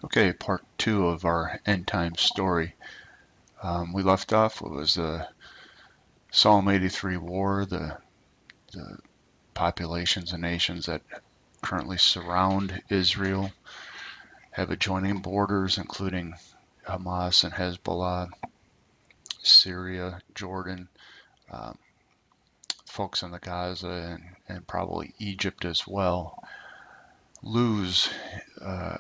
Okay, part two of our end time story. We left off, it was the Psalm 83 war, the populations and nations that currently surround Israel have adjoining borders, including Hamas and Hezbollah, Syria, Jordan, um, folks in the Gaza, and probably Egypt as well, lose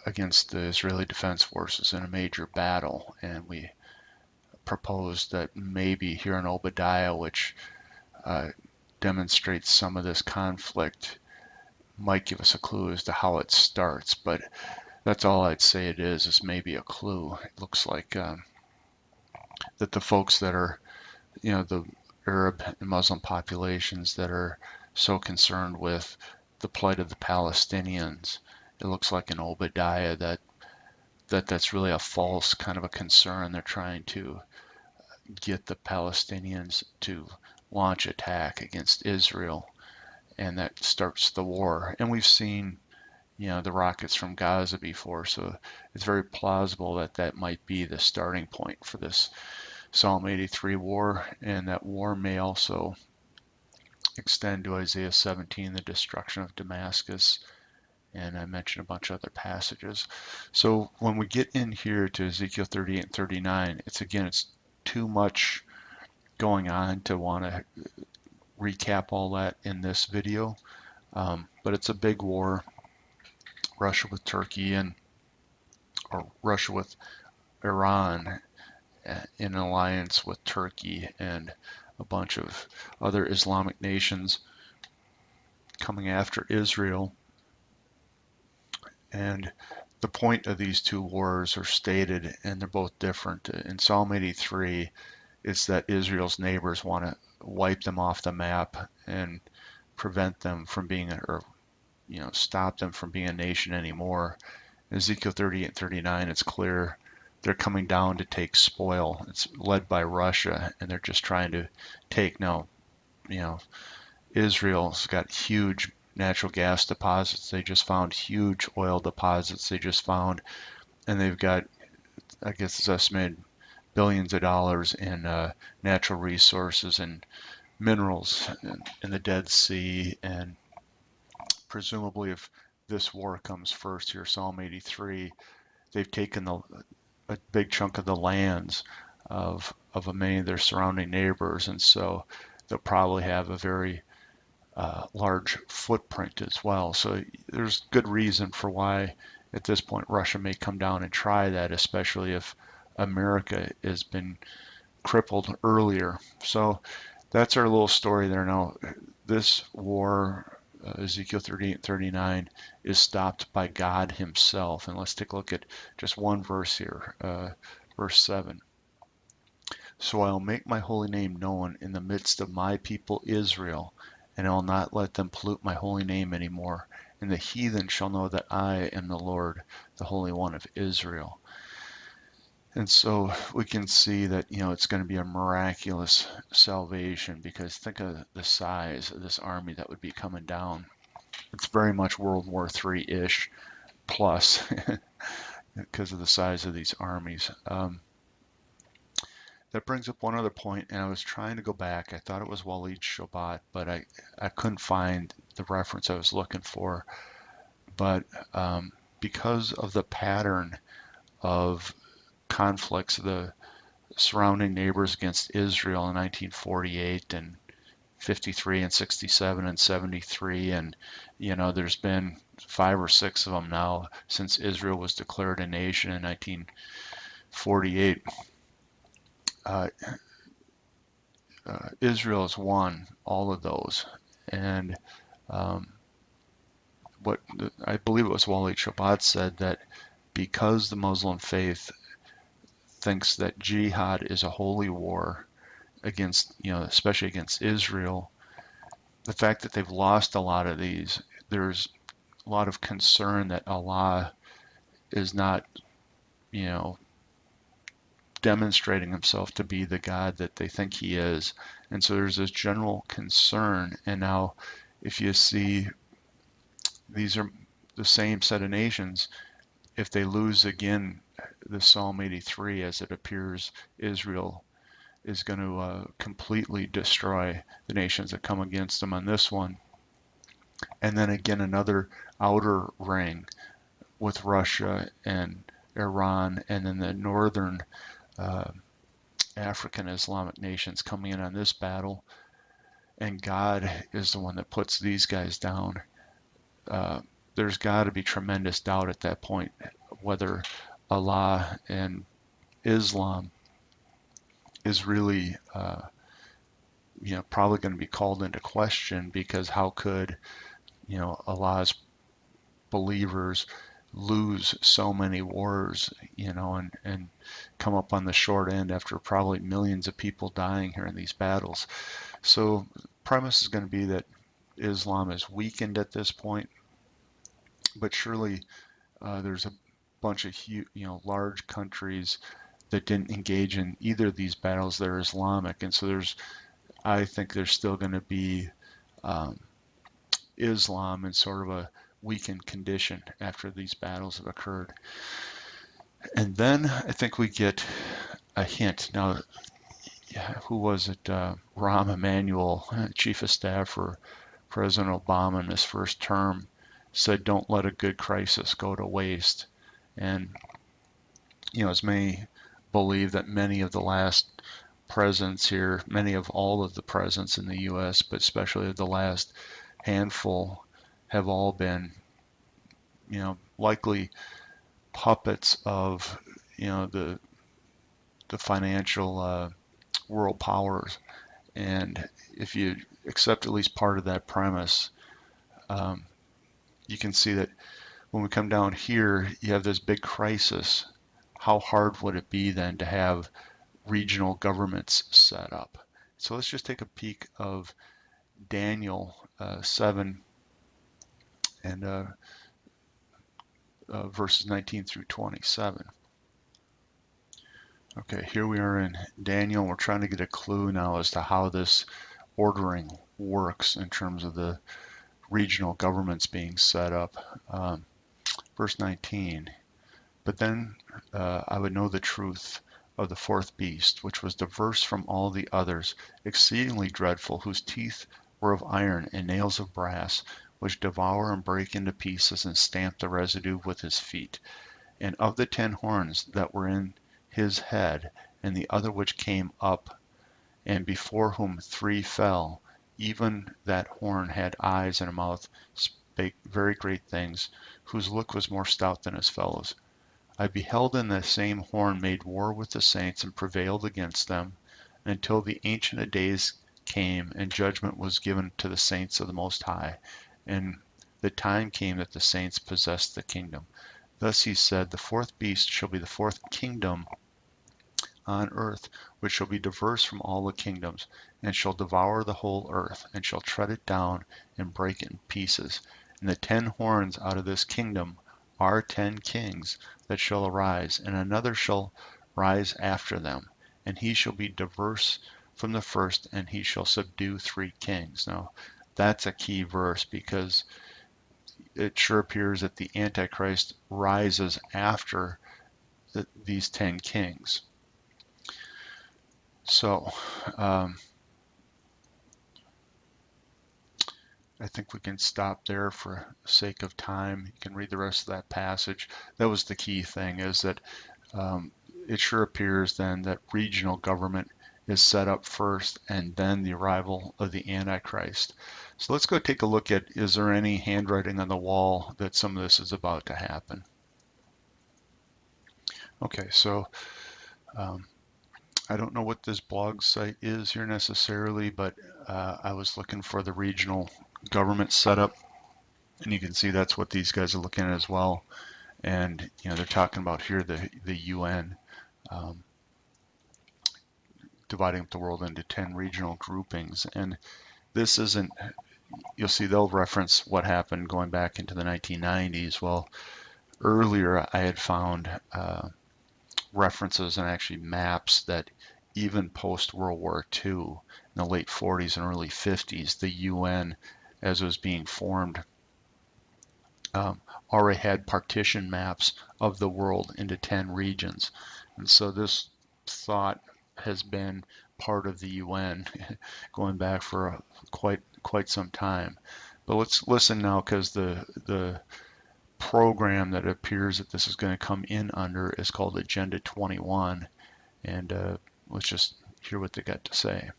against the Israeli Defense Forces in a major battle. And we proposed that maybe here in Obadiah, which uh, demonstrates some of this conflict, might give us a clue as to how it starts. But that's all I'd say it is maybe a clue. It looks like that the folks that are, the Arab and Muslim populations that are so concerned with the plight of the Palestinians, it looks like in Obadiah that's really a false kind of a concern. They're trying to get the Palestinians to launch attack against Israel, and that starts the war. And we've seen, the rockets from Gaza before, so it's very plausible that that might be the starting point for this Psalm 83 war, and that war may also extend to Isaiah 17, the destruction of Damascus, and I mentioned a bunch of other passages. So when we get in here to Ezekiel 38 and 39, it's too much going on to want to recap all that in this video. But it's a big war. Russia with Turkey or Russia with Iran in alliance with Turkey and a bunch of other Islamic nations coming after Israel. And the point of these two wars are stated, and they're both different. In Psalm 83, it's that Israel's neighbors want to wipe them off the map and prevent them from being, or stop them from being a nation anymore. In Ezekiel 38 and 39, it's clear they're coming down to take spoil. It's led by Russia, and they're just trying to take. Now, Israel's got huge natural gas deposits. They just found huge oil deposits. They just found, and they've got, I guess it's estimated, billions of dollars in natural resources and minerals in the Dead Sea. And presumably, if this war comes first here, Psalm 83, they've taken a big chunk of the lands of many of their surrounding neighbors, and so they'll probably have a very large footprint as well. So there's good reason for why at this point Russia may come down and try that, especially if America has been crippled earlier. So that's our little story there. Now, this war, Ezekiel 38 and 39, is stopped by God himself. And let's take a look at just one verse here, verse 7. So I'll make my holy name known in the midst of my people Israel, and I'll not let them pollute my holy name anymore. And the heathen shall know that I am the Lord, the Holy One of Israel. And so we can see that, it's going to be a miraculous salvation, because think of the size of this army that would be coming down. It's very much World War III-ish plus because of the size of these armies. That brings up one other point, and I was trying to go back. I thought it was Walid Shobat, but I couldn't find the reference I was looking for. But because of the pattern of conflicts of the surrounding neighbors against Israel in 1948 and 53 and 67 and 73, and there's been 5 or 6 of them now since Israel was declared a nation in 1948. Israel has won all of those, and I believe it was Walid Shobat said that because the Muslim faith thinks that jihad is a holy war against, especially against Israel, the fact that they've lost a lot of these, there's a lot of concern that Allah is not, demonstrating himself to be the God that they think he is. And so there's this general concern. And now if you see these are the same set of nations, if they lose again, the Psalm 83, as it appears, Israel is going to completely destroy the nations that come against them on this one. And then again, another outer ring with Russia and Iran, and then the northern uh, African Islamic nations coming in on this battle. And God is the one that puts these guys down. There's got to be tremendous doubt at that point whether Allah and Islam is really, probably going to be called into question, because how could, Allah's believers lose so many wars, and come up on the short end after probably millions of people dying here in these battles. So the premise is going to be that Islam is weakened at this point, but surely there's a bunch of large countries that didn't engage in either of these battles that are Islamic, and so I think there's still going to be Islam in sort of a weakened condition after these battles have occurred. And then I think we get a hint. Now, who was it? Rahm Emanuel, Chief of Staff for President Obama in his first term, said, "Don't let a good crisis go to waste." And, as many believe that many of the last presidents here, many of all of the presidents in the U.S., but especially the last handful, have all been, likely puppets of, the financial world powers. And if you accept at least part of that premise, you can see that when we come down here, you have this big crisis. How hard would it be then to have regional governments set up? So let's just take a peek of Daniel 7 and verses 19 through 27. Okay, here we are in Daniel. We're trying to get a clue now as to how this ordering works in terms of the regional governments being set up. Verse 19, "But then I would know the truth of the fourth beast, which was diverse from all the others, exceedingly dreadful, whose teeth were of iron and nails of brass, which devour and break into pieces and stamp the residue with his feet. And of the 10 horns that were in his head, and the other which came up, and before whom 3 fell, even that horn had eyes and a mouth, spake very great things, whose look was more stout than his fellows. I beheld, in the same horn made war with the saints and prevailed against them, until the Ancient of Days came, and judgment was given to the saints of the Most High. And the time came that the saints possessed the kingdom. Thus he said, the fourth beast shall be the fourth kingdom on earth, which shall be diverse from all the kingdoms, and shall devour the whole earth, and shall tread it down and break it in pieces. And the 10 horns out of this kingdom are 10 kings that shall arise, and another shall rise after them, and he shall be diverse from the first, and he shall subdue 3 kings. Now, that's a key verse, because it sure appears that the Antichrist rises after these 10 kings. So, I think we can stop there for sake of time. You can read the rest of that passage. That was the key thing, is that it sure appears then that regional government is set up first, and then the arrival of the Antichrist. So let's go take a look at, is there any handwriting on the wall that some of this is about to happen? Okay, so I don't know what this blog site is here necessarily, but I was looking for the regional government setup, and you can see that's what these guys are looking at as well. And they're talking about here the UN dividing up the world into 10 regional groupings. And this isn't, you'll see they'll reference what happened going back into the 1990s. Well, earlier I had found references and actually maps that even post-World War II, in the late 40s and early 50s, the UN, as it was being formed, already had partition maps of the world into 10 regions. And so this thought has been part of the UN going back for quite some time. But let's listen now, because the program that appears that this is going to come in under is called Agenda 21, and let's just hear what they got to say.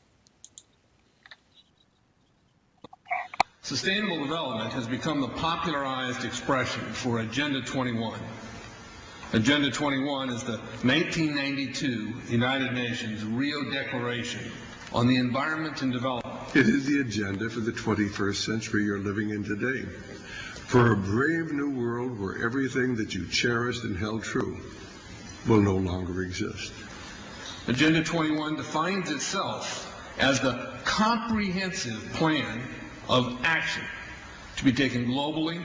Sustainable development has become the popularized expression for Agenda 21. Agenda 21 is the 1992 United Nations Rio Declaration on the Environment and Development. It is the agenda for the 21st century you're living in today. For a brave new world where everything that you cherished and held true will no longer exist. Agenda 21 defines itself as the comprehensive plan of action to be taken globally,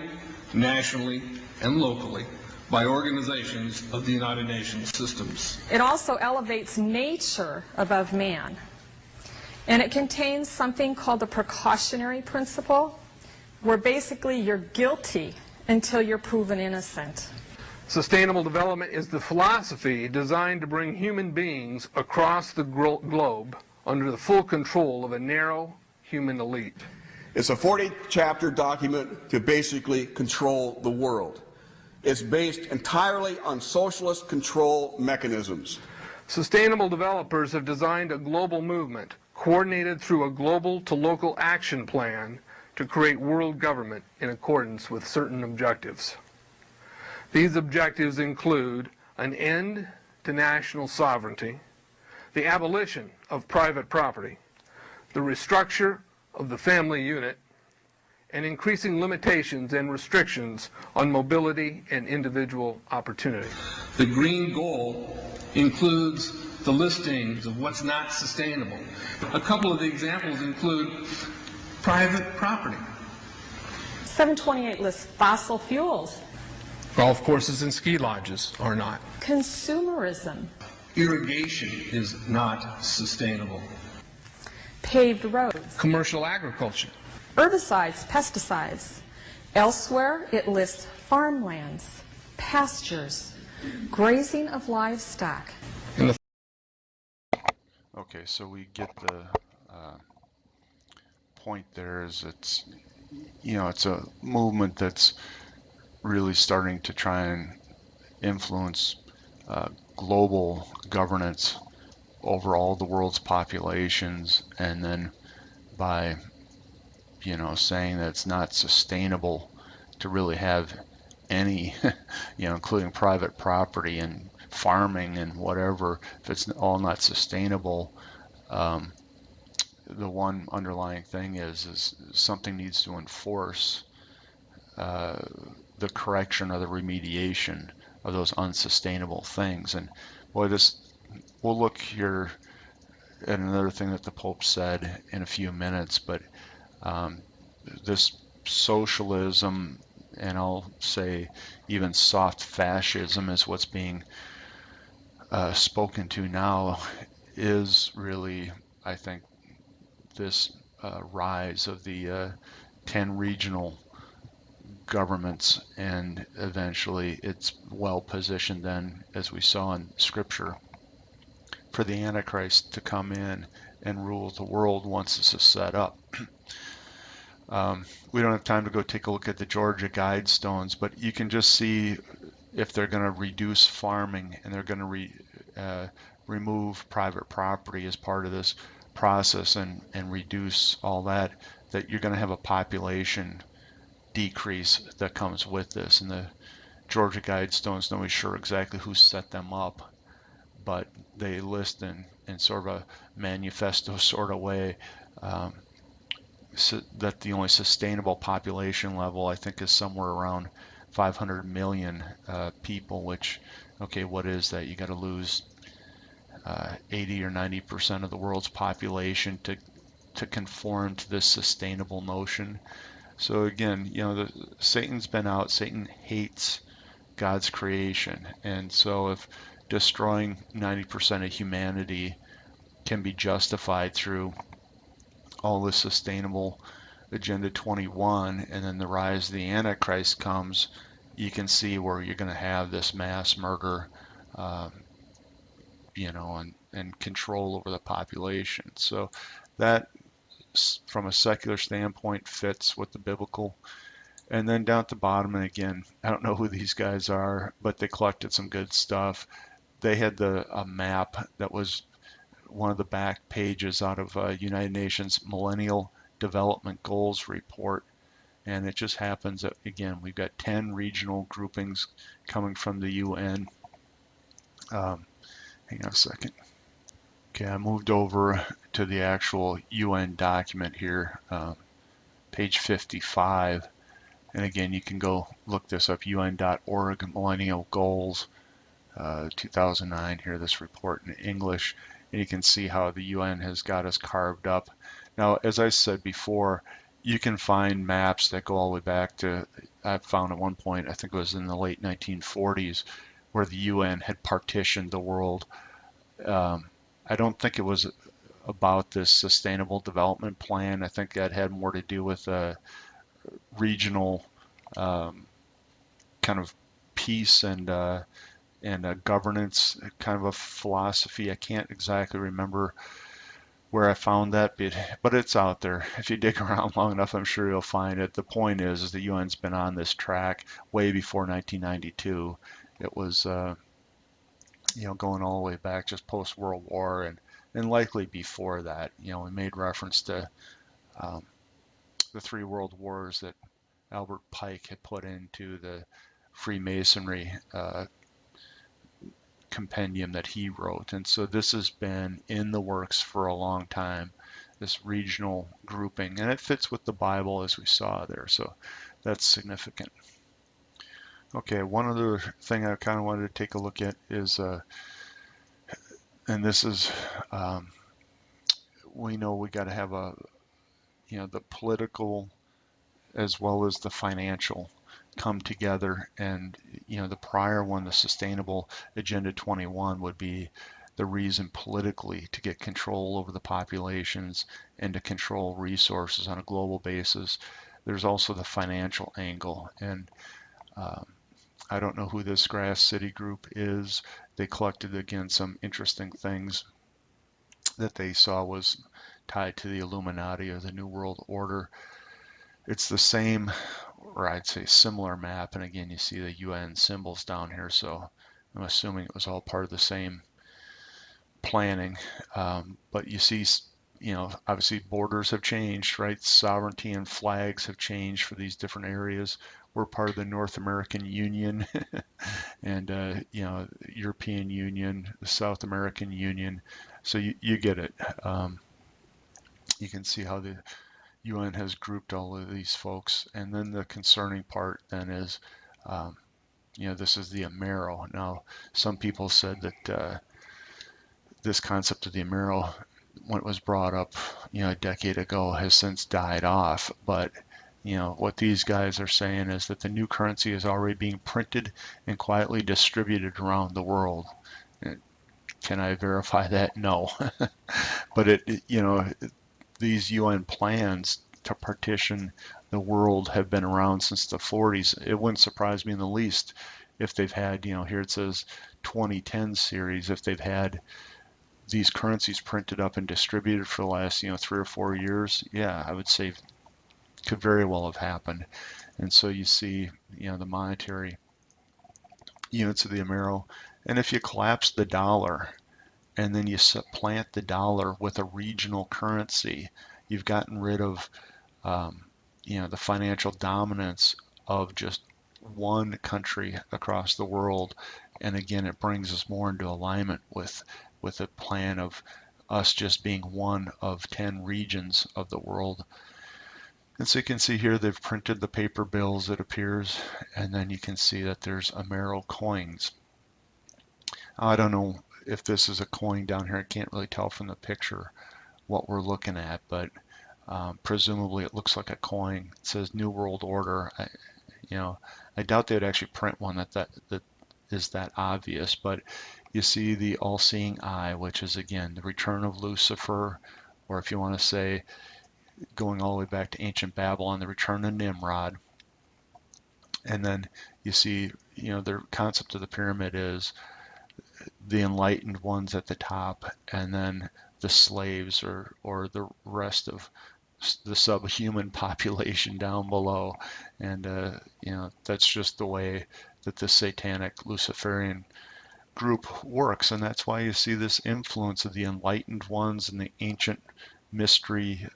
nationally, and locally by organizations of the United Nations systems. It also elevates nature above man. And it contains something called the precautionary principle, where basically you're guilty until you're proven innocent. Sustainable development is the philosophy designed to bring human beings across the globe under the full control of a narrow human elite. It's a 40-chapter document to basically control the world. It's based entirely on socialist control mechanisms. Sustainable developers have designed a global movement coordinated through a global to local action plan to create world government in accordance with certain objectives. These objectives include an end to national sovereignty, the abolition of private property, the restructure of the family unit, and increasing limitations and restrictions on mobility and individual opportunity. The green goal includes the listings of what's not sustainable. A couple of the examples include private property. 728 lists fossil fuels. Golf courses and ski lodges are not. Consumerism. Irrigation is not sustainable. Paved roads. Commercial agriculture. Herbicides, pesticides. Elsewhere, it lists farmlands, pastures, grazing of livestock. Okay, so we get the point there. Is it's a movement that's really starting to try and influence global governance over all the world's populations, and then by saying that it's not sustainable to really have any, including private property and farming and whatever, if it's all not sustainable, the one underlying thing is something needs to enforce the correction or the remediation of those unsustainable things. And boy, we'll look here at another thing that the Pope said in a few minutes, but this socialism, and I'll say even soft fascism, is what's being spoken to now, is really, I think, this rise of the 10 regional governments, and eventually it's well positioned then, as we saw in Scripture, for the Antichrist to come in and rule the world once this is set up. We don't have time to go take a look at the Georgia Guidestones, but you can just see if they're going to reduce farming and they're going to remove private property as part of this process and reduce all that you're going to have a population decrease that comes with this. And the Georgia Guidestones, nobody's sure exactly who set them up, but they list in sort of a manifesto sort of way so that the only sustainable population level, I think, is somewhere around 500 million people, which, okay, what is that? You got to lose 80 or 90% of the world's population to conform to this sustainable notion. So again, Satan's been out. Satan hates God's creation, and so if destroying 90% of humanity can be justified through all this sustainable Agenda 21, and then the rise of the Antichrist comes, you can see where you're going to have this mass murder, um, and control over the population. So that, from a secular standpoint, fits with the biblical. And then down at the bottom, and again, I don't know who these guys are, but they collected some good stuff. They had a map that was one of the back pages out of United Nations Millennial Development Goals report. And it just happens that, again, we've got 10 regional groupings coming from the UN. Hang on a second. Okay, I moved over to the actual UN document here, page 55. And again, you can go look this up, un.org, Millennial Goals, 2009 here, this report in English. And you can see how the UN has got us carved up. Now, as I said before, you can find maps that go all the way back to, I found at one point, I think it was in the late 1940s, where the UN had partitioned the world. I don't think it was about this sustainable development plan. I think that had more to do with regional kind of peace and governance kind of a philosophy. I can't exactly remember where I found that, but it's out there. If you dig around long enough, I'm sure you'll find it. The point is the UN's been on this track way before 1992. It was going all the way back just post World War, and likely before that. We made reference to um, the three world wars that Albert Pike had put into the Freemasonry compendium that he wrote. And so this has been in the works for a long time, this regional grouping, and it fits with the Bible as we saw there. So that's significant. Okay, one other thing I kind of wanted to take a look at is, and this is, we know we got to have the political as well as the financial come together. And the prior one, the Sustainable Agenda 21, would be the reason politically to get control over the populations and to control resources on a global basis. There's also the financial angle, and I don't know who this Grass City group is. They collected, again, some interesting things that they saw was tied to the Illuminati or the New World Order. It's the same, or I'd say similar map, and again, you see the UN symbols down here, so I'm assuming it was all part of the same planning. But you see, obviously borders have changed, right? Sovereignty and flags have changed for these different areas. We're part of the North American Union and, European Union, the South American Union. So you get it. You can see how the UN has grouped all of these folks. And then the concerning part then is, this is the Amero. Now, some people said that this concept of the Amero, when it was brought up, a decade ago, has since died off. But, what these guys are saying is that the new currency is already being printed and quietly distributed around the world. Can I verify that? No. But these UN plans to partition the world have been around since the 40s. It wouldn't surprise me in the least if they've had, here it says 2010 series, if they've had these currencies printed up and distributed for the last, 3 or 4 years. Yeah, I would say could very well have happened. And so you see, the monetary units of the Amero. And if you collapse the dollar and then you supplant the dollar with a regional currency, you've gotten rid of, the financial dominance of just one country across the world. And again, it brings us more into alignment with a plan of us just being one of 10 regions of the world. And so you can see here they've printed the paper bills, it appears, and then you can see that there's Amero coins. I don't know if this is a coin down here. I can't really tell from the picture what we're looking at, but presumably it looks like a coin. It says New World Order. I doubt they would actually print one that is that obvious, but you see the all-seeing eye, which is again the return of Lucifer, or if you want to say, going all the way back to ancient Babylon, the return of Nimrod. And then you see, their concept of the pyramid is the enlightened ones at the top, and then the slaves or the rest of the subhuman population down below. And that's just the way that the satanic Luciferian group works, and that's why you see this influence of the enlightened ones and the ancient mystery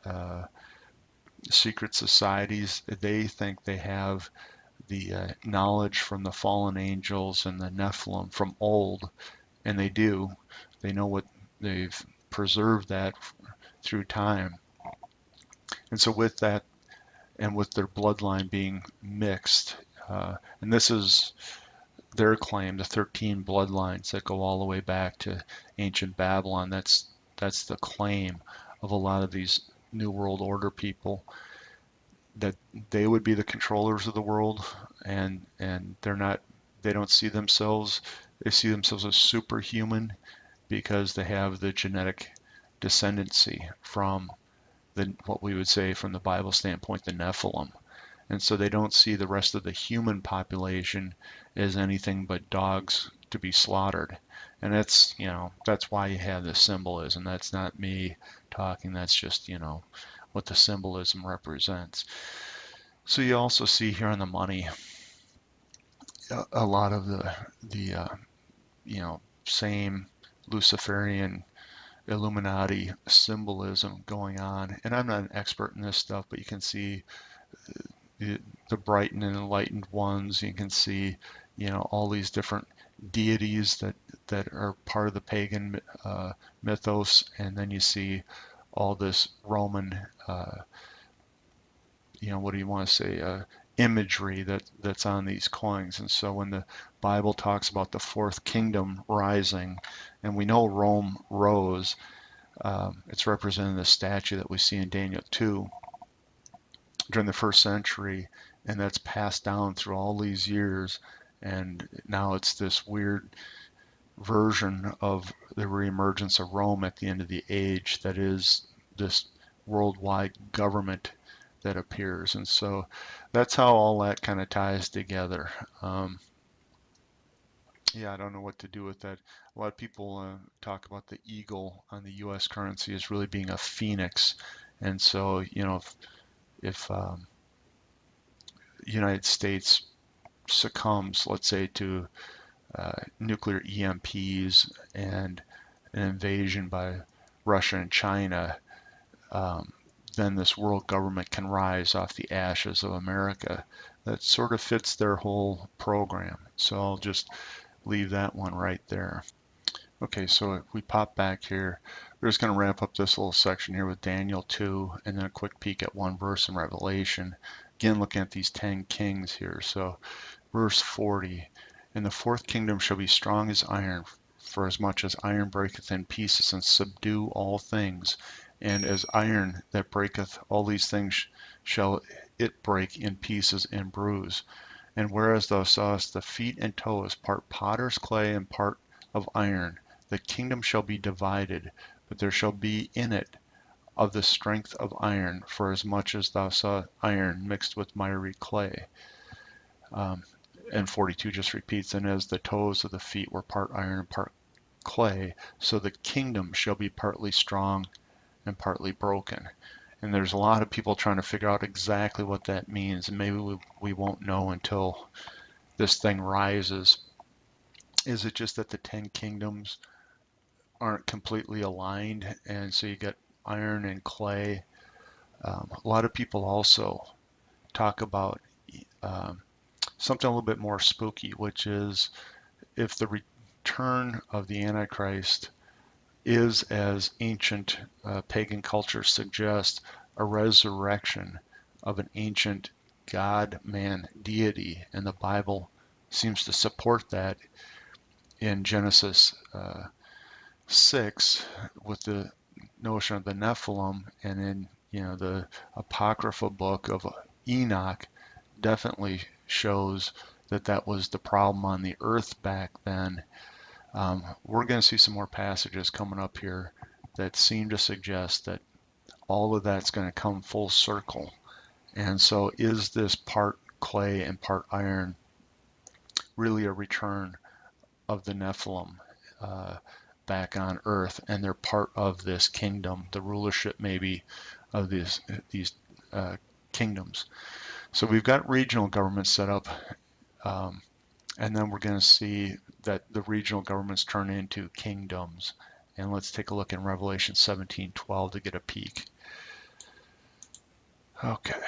secret societies. They think they have the knowledge from the fallen angels and the Nephilim from old, and they do. They know what they've preserved that through time. And so with that, and with their bloodline being mixed, and this is their claim, the 13 bloodlines that go all the way back to ancient Babylon. That's the claim of a lot of these New World Order people, that they would be the controllers of the world, and they don't see themselves. They see themselves as superhuman because they have the genetic descendancy from what we would say from the Bible standpoint, the Nephilim. And so they don't see the rest of the human population as anything but dogs to be slaughtered. And that's why you have the symbolism. That's not me talking. That's just, what the symbolism represents. So you also see here on the money a lot of the same Luciferian Illuminati symbolism going on. And I'm not an expert in this stuff, but you can see the bright and enlightened ones. You can see, all these different deities that are part of the pagan mythos, and then you see all this Roman, what do you want to say, imagery that's on these coins. And so when the Bible talks about the fourth kingdom rising, and we know Rome rose, it's represented in the statue that we see in Daniel 2 during the first century, and that's passed down through all these years, and now it's this weird version of the reemergence of Rome at the end of the age that is this worldwide government that appears. And so that's how all that kind of ties together. I don't know what to do with that. A lot of people talk about the eagle on the U.S. currency as really being a phoenix. And so, if United States succumbs, let's say, to nuclear EMPs and an invasion by Russia and China, then this world government can rise off the ashes of America. That sort of fits their whole program. So I'll just leave that one right there. Okay, so if we pop back here, we're just going to wrap up this little section here with Daniel 2, and then a quick peek at one verse in Revelation. Again, looking at these 10 kings here. So verse 40, and the fourth kingdom shall be strong as iron, for as much as iron breaketh in pieces and subdue all things. And as iron that breaketh all these things shall it break in pieces and bruise. And whereas thou sawest the feet and toes, part potter's clay and part of iron, the kingdom shall be divided, but there shall be in it of the strength of iron, for as much as thou saw iron mixed with miry clay. And 42 just repeats, and as the toes of the feet were part iron and part clay, so the kingdom shall be partly strong and partly broken. And there's a lot of people trying to figure out exactly what that means, and maybe we won't know until this thing rises. Is it just that the 10 kingdoms aren't completely aligned, and so you get iron and clay? A lot of people also talk about something a little bit more spooky, which is if the return of the Antichrist is, as ancient pagan cultures suggest, a resurrection of an ancient God-man deity, and the Bible seems to support that in Genesis 6 with the notion of the Nephilim, and in the Apocrypha book of Enoch definitely shows that was the problem on the earth back then. We're going to see some more passages coming up here that seem to suggest that all of that's going to come full circle. And so is this part clay and part iron, really a return of the Nephilim back on earth, and they're part of this kingdom, the rulership maybe of these kingdoms. So we've got regional governments set up, and then we're going to see that the regional governments turn into kingdoms. And let's take a look in Revelation 17:12 to get a peek. Okay.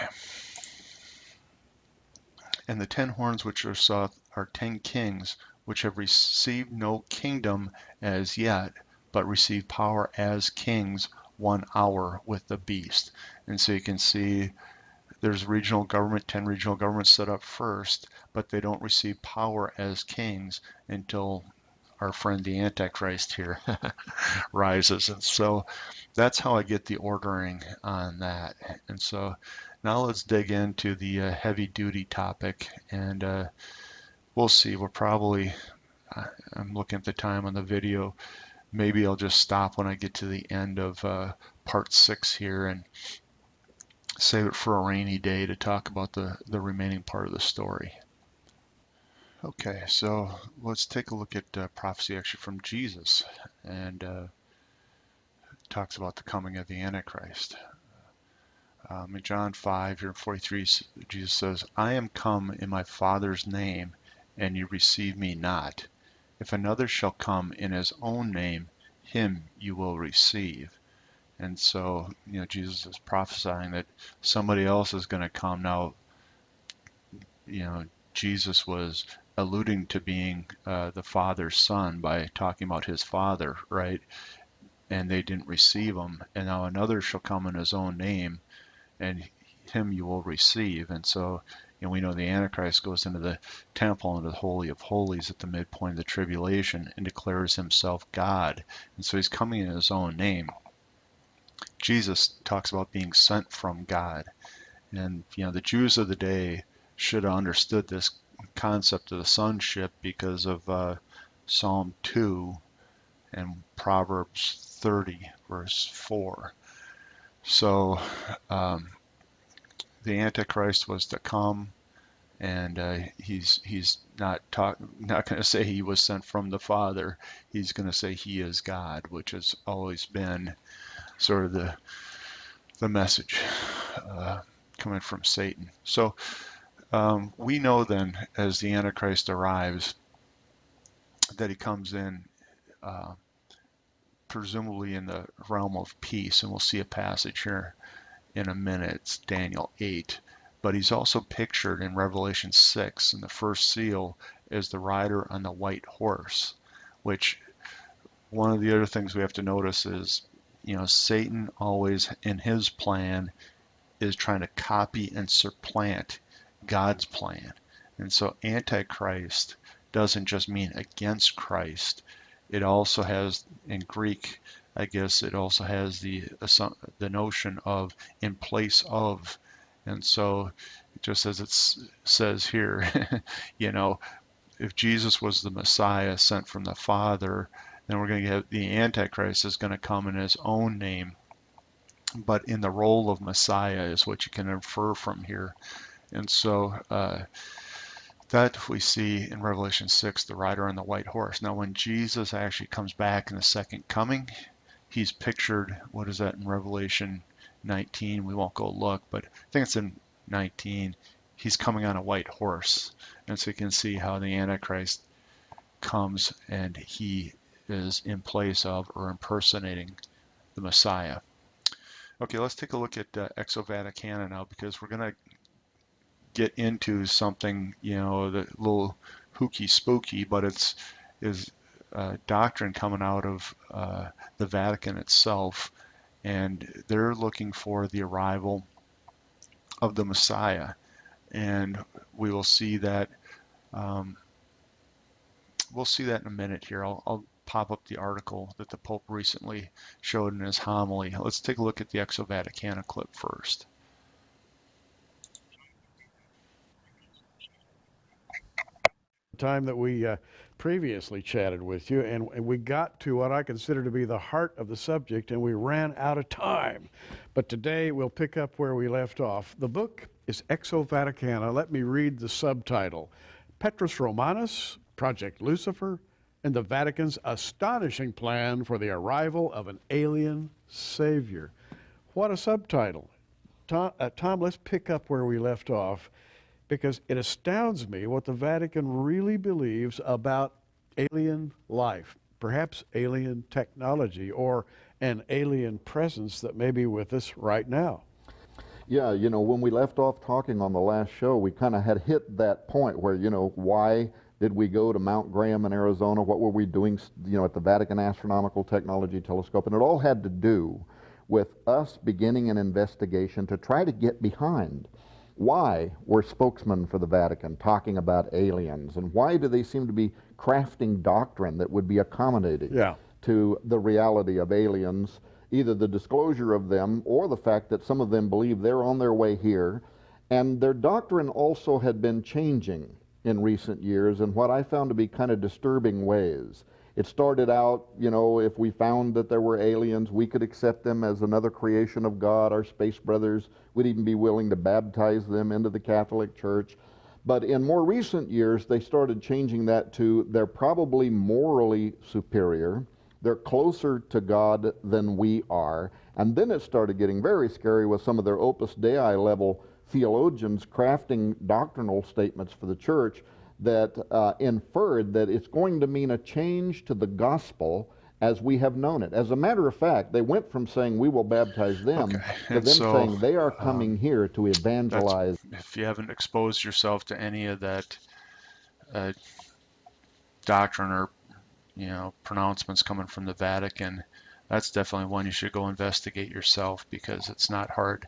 And the 10 horns which are saw are 10 kings, which have received no kingdom as yet, but receive power as kings 1 hour with the beast. And so you can see there's regional government, 10 regional governments set up first, but they don't receive power as kings until our friend the Antichrist here rises. And so that's how I get the ordering on that. And so now let's dig into the heavy duty topic, and we'll see. We're probably, I'm looking at the time on the video, maybe I'll just stop when I get to the end of part 6 here and save it for a rainy day to talk about the remaining part of the story. Okay, so let's take a look at prophecy actually from Jesus, and talks about the coming of the Antichrist. In John 5, here 43, Jesus says, I am come in my Father's name, and you receive me not. If another shall come in his own name, him you will receive. And so, Jesus is prophesying that somebody else is going to come. Now, Jesus was alluding to being the Father's son by talking about his Father, right? And they didn't receive him. And now another shall come in his own name, and him you will receive. And so, we know the Antichrist goes into the temple, into the Holy of Holies at the midpoint of the tribulation, and declares himself God. And so he's coming in his own name. Jesus talks about being sent from God. And, the Jews of the day should have understood this concept of the sonship because of Psalm 2 and Proverbs 30, verse 4. So the Antichrist was to come, and he's not going to say he was sent from the Father. He's going to say he is God, which has always been sort of the message coming from Satan. So we know then, as the Antichrist arrives, that he comes in presumably in the realm of peace, and we'll see a passage here in a minute. It's Daniel 8. But he's also pictured in Revelation 6 in the first seal as the rider on the white horse, which one of the other things we have to notice is, Satan always in his plan is trying to copy and supplant God's plan. And so Antichrist doesn't just mean against Christ. It also has, in Greek, I guess, it also has the notion of in place of. And so, just as it says here, if Jesus was the Messiah sent from the Father, then we're going to get the Antichrist is going to come in his own name, but in the role of Messiah is what you can infer from here. And so that we see in Revelation 6, the rider on the white horse. Now, when Jesus actually comes back in the second coming, he's pictured, what is that in Revelation 19? We won't go look, but I think it's in 19. He's coming on a white horse. And so you can see how the Antichrist comes and he is in place of or impersonating the Messiah. Okay, let's take a look at Exo-Vaticana now, because we're going to get into something, the little hooky spooky, but it's doctrine coming out of the Vatican itself, and they're looking for the arrival of the Messiah, and we will see that. We'll see that in a minute here. I'll pop up the article that the Pope recently showed in his homily. Let's take a look at the Exo-Vaticana clip first. Time that we previously chatted with you, and we got to what I consider to be the heart of the subject, and we ran out of time. But today we'll pick up where we left off. The book is Exo Vaticana. Let me read the subtitle: Petrus Romanus, Project Lucifer, and the Vatican's astonishing plan for the arrival of an alien savior. What a subtitle. Tom, let's pick up where we left off, because it astounds me what the Vatican really believes about alien life, perhaps alien technology, or an alien presence that may be with us right now. Yeah, when we left off talking on the last show, we kind of had hit that point where, why did we go to Mount Graham in Arizona? What were we doing, at the Vatican Astronomical Technology Telescope? And it all had to do with us beginning an investigation to try to get behind why were spokesmen for the Vatican talking about aliens, and why do they seem to be crafting doctrine that would be accommodating to the reality of aliens, either the disclosure of them or the fact that some of them believe they're on their way here. And their doctrine also had been changing in recent years in what I found to be kind of disturbing ways. It started out, if we found that there were aliens, we could accept them as another creation of God. Our space brothers would even be willing to baptize them into the Catholic Church. But in more recent years, they started changing that to they're probably morally superior. They're closer to God than we are. And then it started getting very scary with some of their Opus Dei level theologians crafting doctrinal statements for the church that inferred that it's going to mean a change to the gospel as we have known it. As a matter of fact, they went from saying we will baptize them to them saying they are coming here to evangelize. If you haven't exposed yourself to any of that doctrine or pronouncements coming from the Vatican, that's definitely one you should go investigate yourself, because it's not hard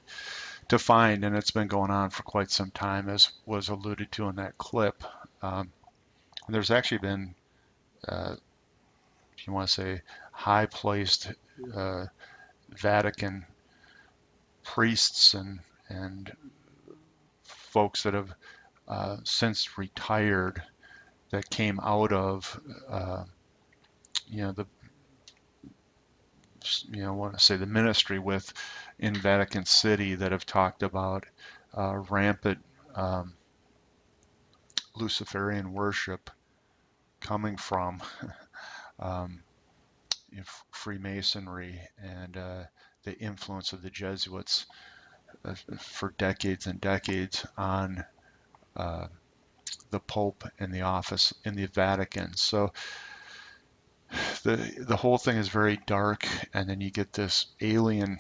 to find, and it's been going on for quite some time, as was alluded to in that clip. There's actually been, if you want to say, high-placed Vatican priests and folks that have since retired that came out of I want to say the ministry in Vatican City, that have talked about rampant Luciferian worship coming from Freemasonry and the influence of the Jesuits for decades and decades on the Pope and the office in the Vatican. So the whole thing is very dark, and then you get this alien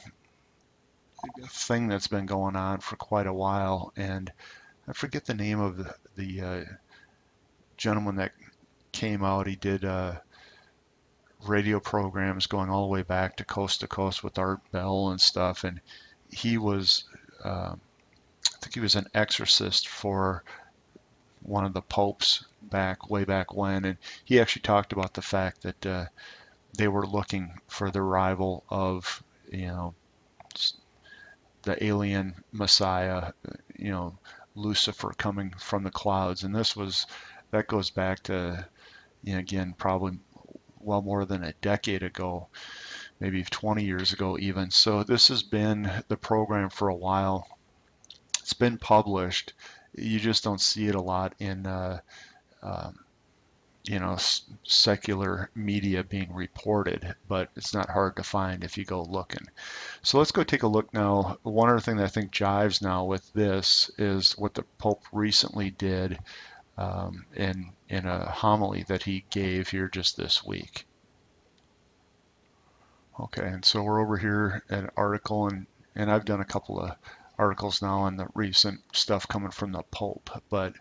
thing that's been going on for quite a while, and I forget the name of the gentleman that came out. He did radio programs going all the way back to Coast with Art Bell and stuff, and he was I think he was an exorcist for one of the popes way back when, and he actually talked about the fact that they were looking for the arrival of the alien Messiah, Lucifer coming from the clouds. And that goes back to, again, probably well more than a decade ago, maybe 20 years ago even. So this has been the program for a while. It's been published. You just don't see it a lot in secular media being reported, but it's not hard to find if you go looking. So let's go take a look now. One other thing that I think jives now with this is what the Pope recently did in a homily that he gave here just this week. Okay, and so we're over here at an article, and I've done a couple of articles now on the recent stuff coming from the Pope, but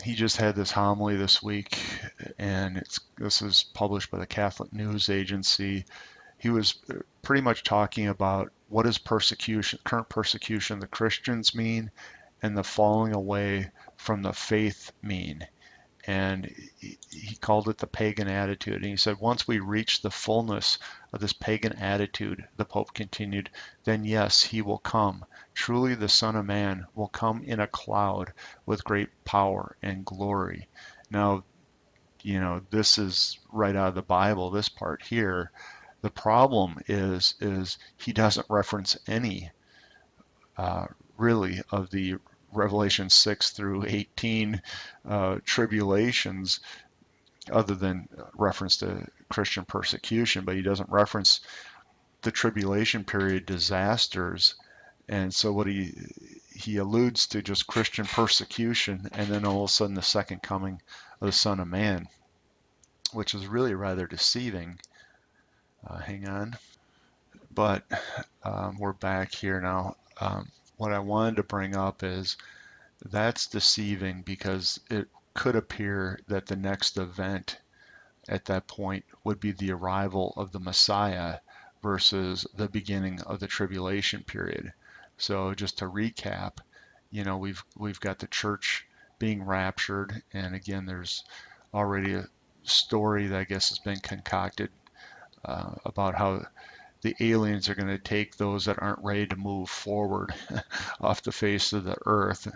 he just had this homily this week, and this is published by the Catholic News Agency. He was pretty much talking about what does current persecution of the Christians mean, and the falling away from the faith mean. And he called it the pagan attitude. And he said, once we reach the fullness of this pagan attitude, the Pope continued, then yes, he will come. Truly the Son of Man will come in a cloud with great power and glory. Now, this is right out of the Bible, this part here. The problem is he doesn't reference any really of the Revelation 6 through 18 tribulations, other than reference to Christian persecution, but he doesn't reference the tribulation period disasters. And so what he alludes to just Christian persecution, and then all of a sudden the second coming of the Son of Man, which is really rather deceiving. Hang on. But we're back here now. What I wanted to bring up is that's deceiving because it could appear that the next event at that point would be the arrival of the Messiah versus the beginning of the tribulation period. So just to recap, we've got the church being raptured, and again, there's already a story that I guess has been concocted about how the aliens are going to take those that aren't ready to move forward off the face of the earth.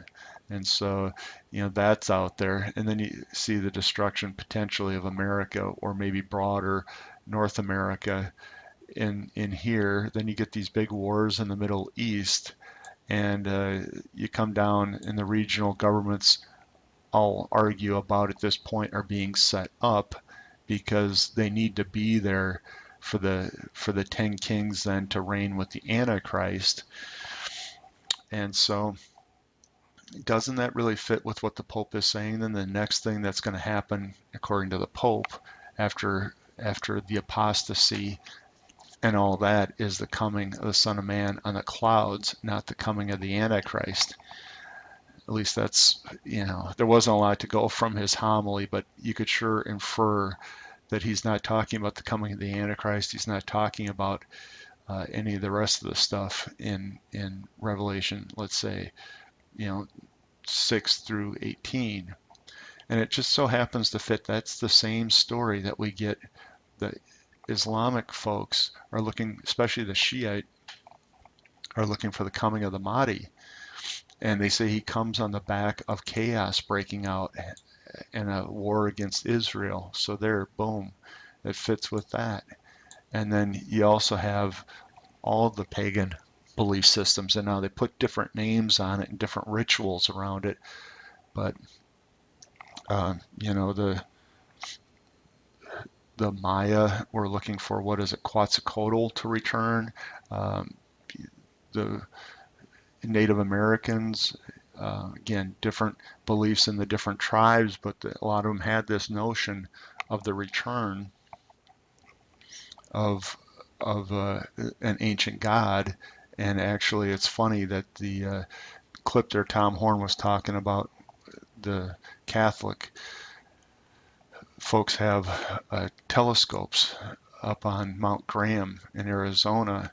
And so, that's out there. And then you see the destruction potentially of America, or maybe broader North America in here. Then you get these big wars in the Middle East, and you come down and the regional governments, I'll argue about at this point, are being set up because they need to be there for the 10 kings then to reign with the Antichrist. And so doesn't that really fit with what the Pope is saying? Then the next thing that's going to happen, according to the Pope, after the apostasy and all that, is the coming of the Son of Man on the clouds, not the coming of the Antichrist. At least that's, there wasn't a lot to go from his homily, but you could sure infer that he's not talking about the coming of the Antichrist. He's not talking about any of the rest of the stuff in Revelation, let's say, 6 through 18. And it just so happens to fit. That's the same story that we get. The Islamic folks are looking, especially the Shiite, are looking for the coming of the Mahdi. And they say he comes on the back of chaos breaking out in a war against Israel. So there, boom, it fits with that. And then you also have all of the pagan belief systems, and now they put different names on it and different rituals around it. But the Maya were looking for, what is it, Quetzalcoatl to return. The Native Americans, again, different beliefs in the different tribes, but a lot of them had this notion of the return of an ancient god. And actually, it's funny that the clip there, Tom Horn was talking about the Catholic folks have telescopes up on Mount Graham in Arizona,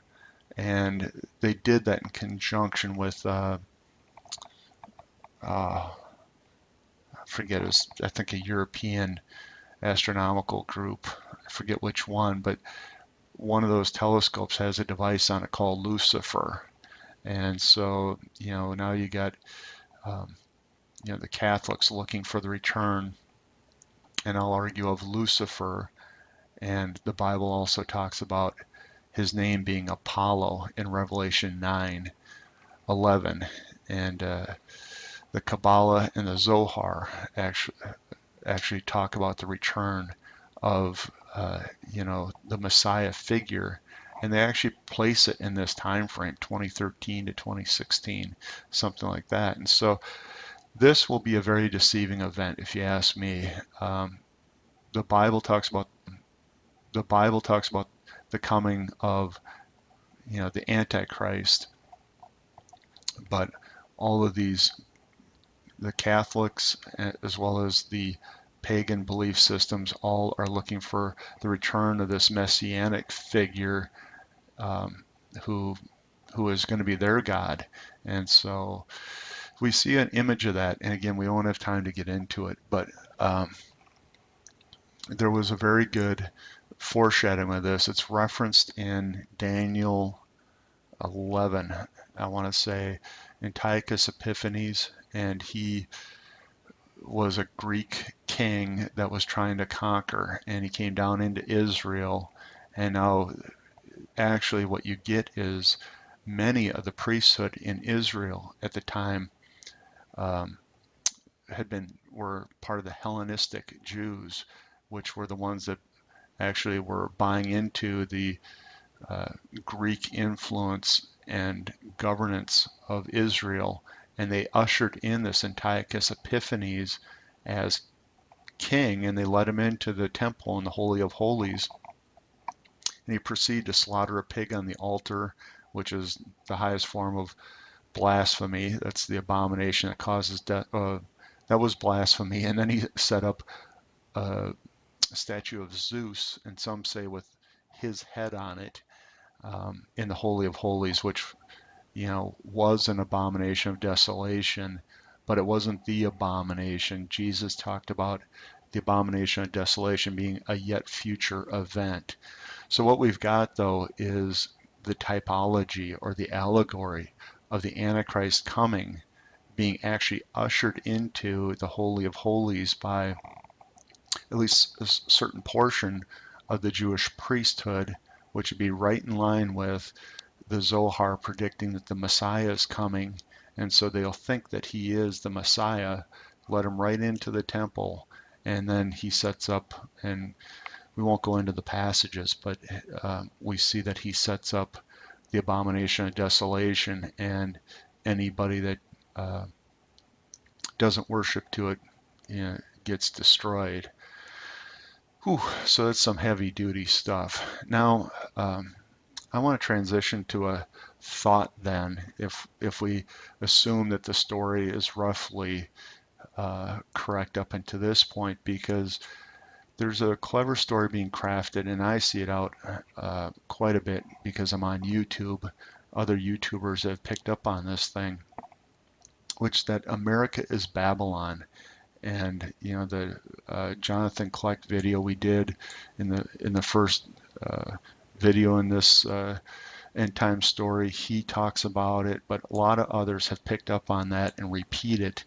and they did that in conjunction with I forget, it was, I think, a European astronomical group. I forget which one, but one of those telescopes has a device on it called Lucifer. And so, now you got, the Catholics looking for the return, and I'll argue, of Lucifer. And the Bible also talks about his name being Apollo in Revelation 9:11. And the Kabbalah and the Zohar actually talk about the return of the Messiah figure, and they actually place it in this time frame, 2013 to 2016, something like that. And so this will be a very deceiving event, if you ask me. The Bible talks about the coming of the Antichrist, but all of these, the Catholics as well as the pagan belief systems, all are looking for the return of this messianic figure who is going to be their God. And so we see an image of that, and again, we won't have time to get into it, but there was a very good foreshadowing of this. It's referenced in Daniel 11, I want to say, Antiochus Epiphanes, and he was a Greek king that was trying to conquer, and he came down into Israel. And now actually what you get is many of the priesthood in Israel at the time um, were part of the Hellenistic Jews, which were the ones that actually were buying into the uh, Greek influence and governance of Israel, and they ushered in this Antiochus Epiphanes as king, and they led him into the temple in the Holy of Holies, and he proceeded to slaughter a pig on the altar, which is the highest form of blasphemy. That's the abomination that causes death. That was blasphemy. And then he set up a statue of Zeus, and some say with his head on it, in the Holy of Holies, which was an abomination of desolation, but it wasn't the abomination. Jesus talked about the abomination of desolation being a yet future event. So what we've got, though, is the typology or the allegory of the Antichrist coming, being actually ushered into the Holy of Holies by at least a certain portion of the Jewish priesthood, which would be right in line with the Zohar predicting that the Messiah is coming. And so they'll think that he is the Messiah, let him right into the temple, and then he sets up, and we won't go into the passages, but we see that he sets up the abomination of desolation, and anybody that doesn't worship to it gets destroyed. Whew, so that's some heavy duty stuff. Now, I want to transition to a thought then, if we assume that the story is roughly correct up until this point, because there's a clever story being crafted, and I see it out quite a bit because I'm on YouTube. Other YouTubers have picked up on this thing, which that America is Babylon. And the Jonathan Kleck video we did in the first video in this end time story, he talks about it, but a lot of others have picked up on that and repeat it.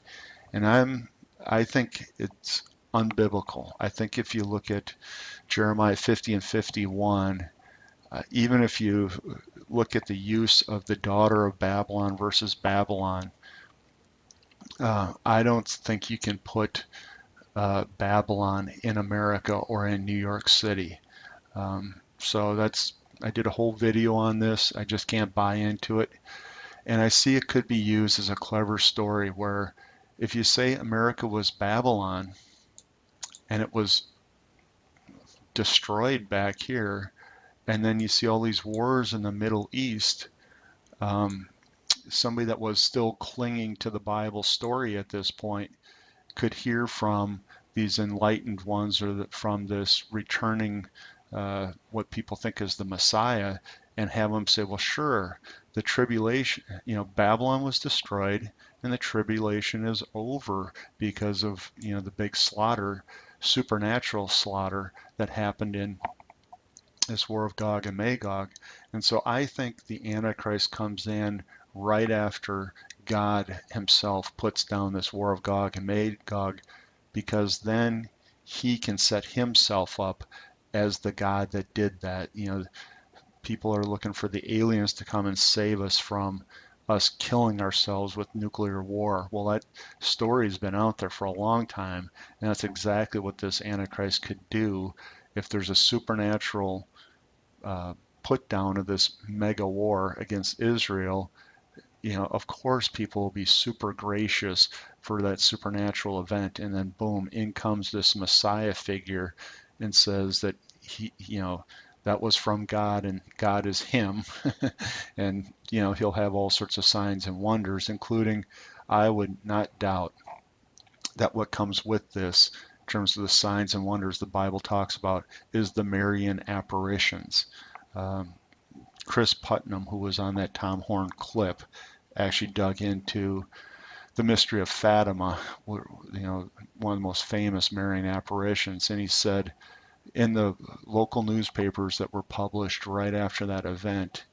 And I think it's unbiblical. I think if you look at Jeremiah 50 and 51, even if you look at the use of the daughter of Babylon versus Babylon, I don't think you can put Babylon in America or in New York City. So I did a whole video on this. I just can't buy into it. And I see it could be used as a clever story where if you say America was Babylon and it was destroyed back here, and then you see all these wars in the Middle East, somebody that was still clinging to the Bible story at this point could hear from these enlightened ones or from this returning what people think is the Messiah, and have them say, well, sure, the tribulation, Babylon was destroyed and the tribulation is over because of, the big slaughter, supernatural slaughter that happened in this war of Gog and Magog. And so I think the Antichrist comes in right after God himself puts down this war of Gog and Magog, because then he can set himself up as the God that did that. People are looking for the aliens to come and save us from us killing ourselves with nuclear war. Well, that story's been out there for a long time, and that's exactly what this Antichrist could do. If there's a supernatural put down of this mega war against Israel, of course people will be super gracious for that supernatural event, and then boom, in comes this Messiah figure and says that he, that was from God and God is him. And, he'll have all sorts of signs and wonders, including, I would not doubt that what comes with this in terms of the signs and wonders the Bible talks about is the Marian apparitions. Chris Putnam, who was on that Tom Horn clip, actually dug into the mystery of Fatima, one of the most famous Marian apparitions, and he said in the local newspapers that were published right after that event,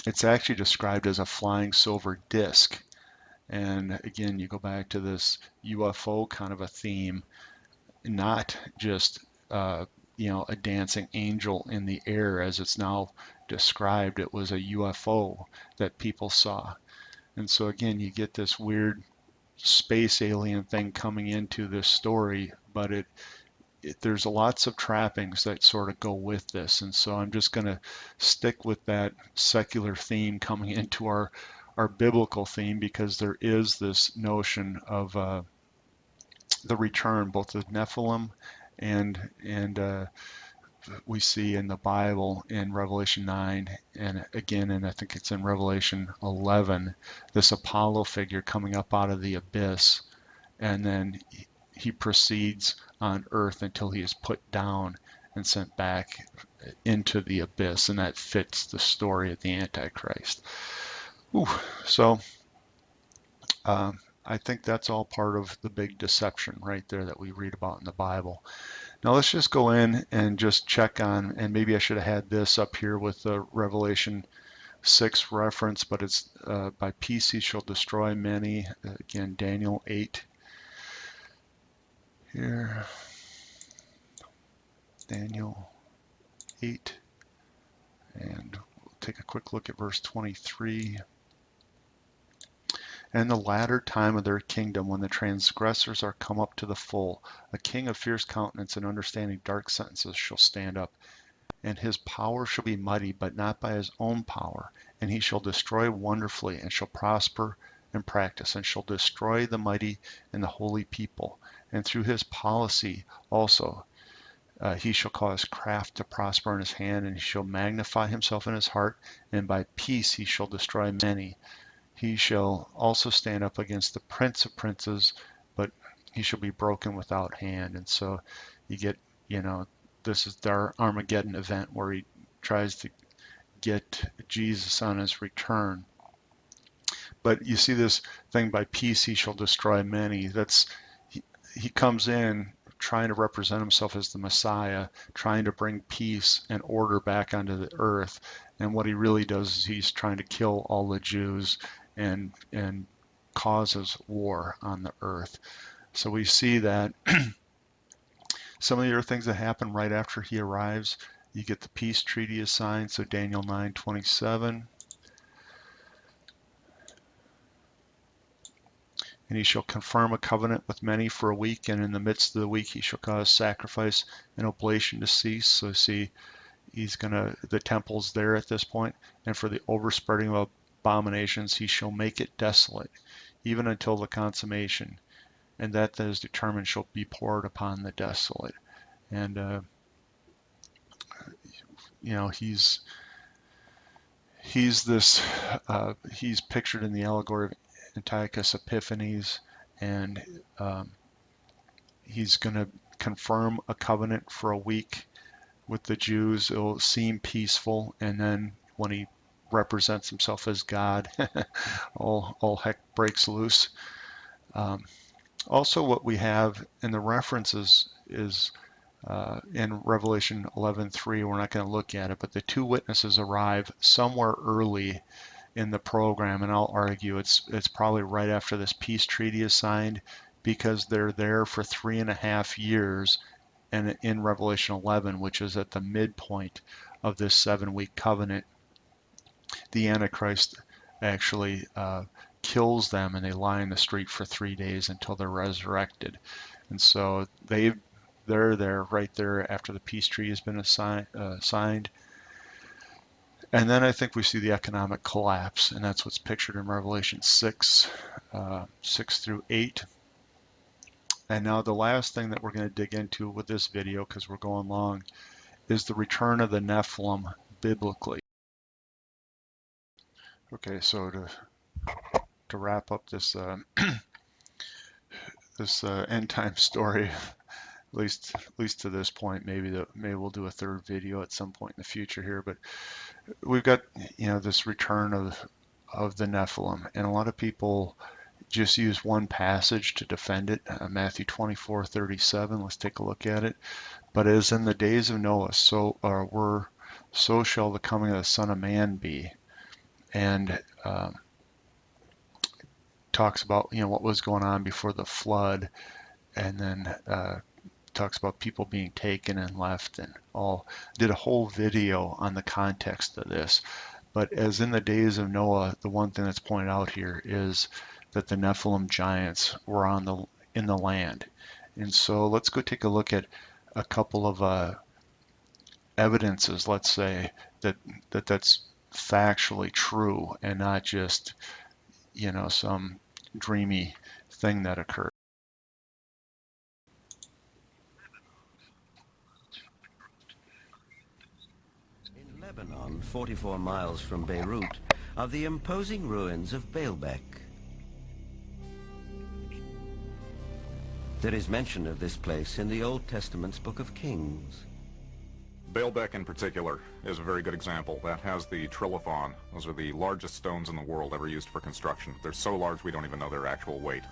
it's actually described as a flying silver disc. And again, you go back to this UFO kind of a theme, not just a dancing angel in the air as it's now described. It was a UFO that people saw. And so again, you get this weird space alien thing coming into this story, but there's lots of trappings that sort of go with this. And so I'm just going to stick with that secular theme coming into our biblical theme, because there is this notion of the return, both of Nephilim and we see in the Bible in Revelation 9, and again, and I think it's in Revelation 11, this Apollo figure coming up out of the abyss, and then he proceeds on earth until he is put down and sent back into the abyss, and that fits the story of the Antichrist. Ooh, so I think that's all part of the big deception right there that we read about in the Bible. Now let's just go in and just check on, and maybe I should have had this up here with the Revelation 6 reference, but it's by peace he shall destroy many. Again, Daniel 8. Here, Daniel 8, and we'll take a quick look at verse 23. And the latter time of their kingdom, when the transgressors are come up to the full, a king of fierce countenance and understanding dark sentences shall stand up, and his power shall be mighty, but not by his own power, and he shall destroy wonderfully, and shall prosper and practice, and shall destroy the mighty and the holy people, and through his policy also he shall cause craft to prosper in his hand, and he shall magnify himself in his heart, and by peace he shall destroy many. He shall also stand up against the prince of princes, but he shall be broken without hand. And so you get, this is their Armageddon event where he tries to get Jesus on his return. But you see this thing, by peace he shall destroy many. He comes in trying to represent himself as the Messiah, trying to bring peace and order back onto the earth. And what he really does is he's trying to kill all the Jews and causes war on the earth. So we see that some of the other things that happen right after he arrives, you get the peace treaty is signed. So Daniel 9:27. And he shall confirm a covenant with many for a week, and in the midst of the week he shall cause sacrifice and oblation to cease. So see, the temple's there at this point, and for the overspreading of abominations he shall make it desolate, even until the consummation, and that is determined shall be poured upon the desolate. And he's pictured in the allegory of Antiochus Epiphanes, and he's going to confirm a covenant for a week with the Jews. It'll seem peaceful, and then when he represents himself as God, all heck breaks loose. Also, what we have in the references is in Revelation 11:3. We're not going to look at it, but the two witnesses arrive somewhere early in the program, and I'll argue it's probably right after this peace treaty is signed, because they're there for 3.5 years, and in Revelation 11, which is at the midpoint of this 7-week covenant, the Antichrist actually kills them, and they lie in the street for 3 days until they're resurrected. And so they're there right there after the peace treaty has been signed. And then I think we see the economic collapse, and that's what's pictured in Revelation 6, 6 through 8. And now the last thing that we're going to dig into with this video, because we're going long, is the return of the Nephilim biblically. Okay, so to wrap up this this end time story, at least to this point, maybe we'll do a third video at some point in the future here, but we've got this return of the Nephilim, and a lot of people just use one passage to defend it, Matthew 24:37. Let's take a look at it. But as in the days of Noah, so shall the coming of the Son of Man be. And talks about what was going on before the flood, and then talks about people being taken and left and all. Did a whole video on the context of this. But as in the days of Noah, the one thing that's pointed out here is that the Nephilim giants were in the land. And so let's go take a look at a couple of evidences, let's say, that's factually true and not just, some dreamy thing that occurred. In Lebanon, 44 miles from Beirut, are the imposing ruins of Baalbek. There is mention of this place in the Old Testament's Book of Kings. Baalbek in particular is a very good example. That has the trilithon. Those are the largest stones in the world ever used for construction. They're so large we don't even know their actual weight.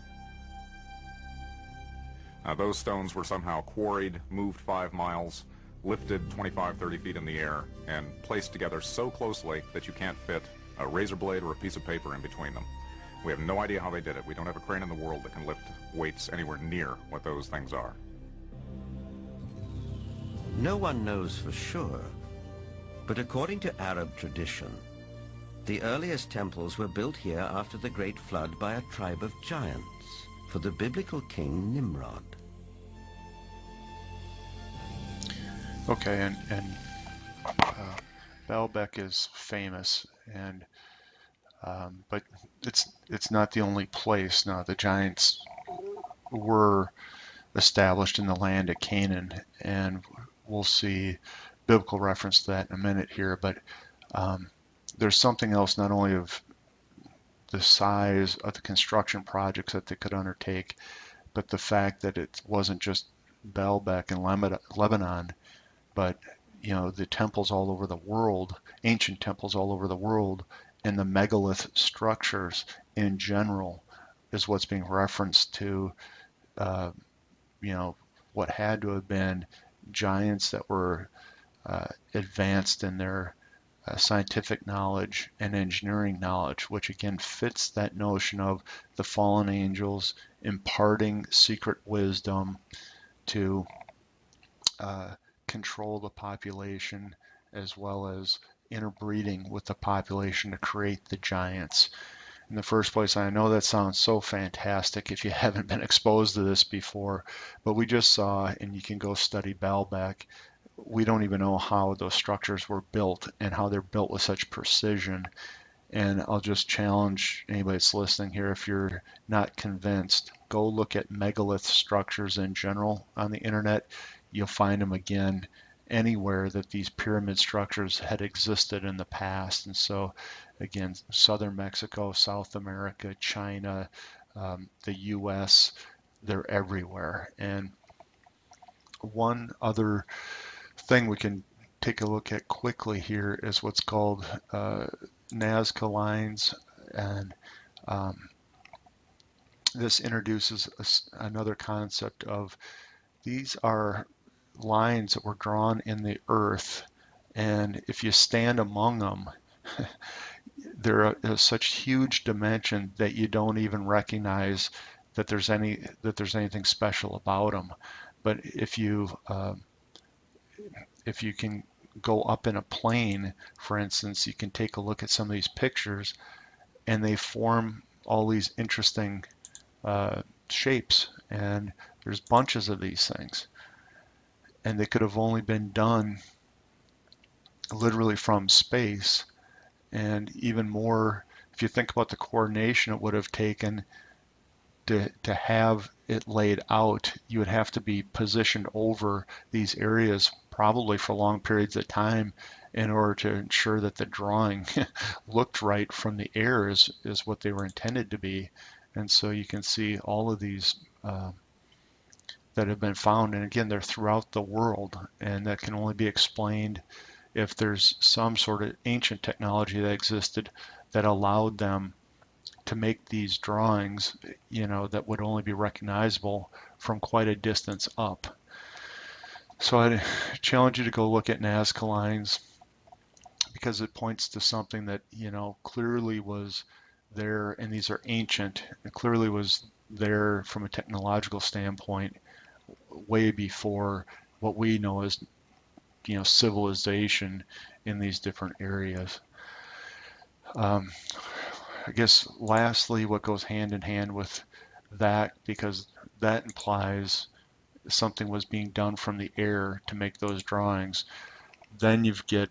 Those stones were somehow quarried, moved 5 miles, lifted 25, 30 feet in the air, and placed together so closely that you can't fit a razor blade or a piece of paper in between them. We have no idea how they did it. We don't have a crane in the world that can lift weights anywhere near what those things are. No one knows for sure, but according to Arab tradition, the earliest temples were built here after the Great Flood by a tribe of giants for the biblical king Nimrod. Okay, and Baalbek is famous, and but it's not the only place. Now, the giants were established in the land of Canaan, and we'll see biblical reference to that in a minute here. But there's something else, not only of the size of the construction projects that they could undertake, but the fact that it wasn't just Baalbek in Lebanon, but the temples all over the world, ancient temples all over the world, and the megalith structures in general is what's being referenced to, what had to have been giants that were advanced in their scientific knowledge and engineering knowledge, which again fits that notion of the fallen angels imparting secret wisdom to control the population, as well as interbreeding with the population to create the giants. In the first place, I know that sounds so fantastic if you haven't been exposed to this before, but we just saw, and you can go study Baalbek, we don't even know how those structures were built and how they're built with such precision. And I'll just challenge anybody that's listening here, if you're not convinced, go look at megalith structures in general on the internet. You'll find them again anywhere that these pyramid structures had existed in the past. And so again, southern Mexico, South America, China, the US, they're everywhere. And one other thing we can take a look at quickly here is what's called Nazca lines, and this introduces another concept of these are lines that were drawn in the earth, and if you stand among them, they're such huge dimension that you don't even recognize that there's anything special about them. But if you can go up in a plane, for instance, you can take a look at some of these pictures, and they form all these interesting shapes, and there's bunches of these things, and they could have only been done literally from space. And even more, if you think about the coordination it would have taken to have it laid out, you would have to be positioned over these areas probably for long periods of time in order to ensure that the drawing looked right from the air is what they were intended to be. And so you can see all of these that have been found, and again, they're throughout the world, and that can only be explained if there's some sort of ancient technology that existed that allowed them to make these drawings, that would only be recognizable from quite a distance up. So I challenge you to go look at Nazca lines, because it points to something that, clearly was there, and these are ancient, it clearly was there from a technological standpoint way before what we know as, civilization in these different areas. Um, I guess lastly, what goes hand in hand with that, because that implies something was being done from the air to make those drawings, then you get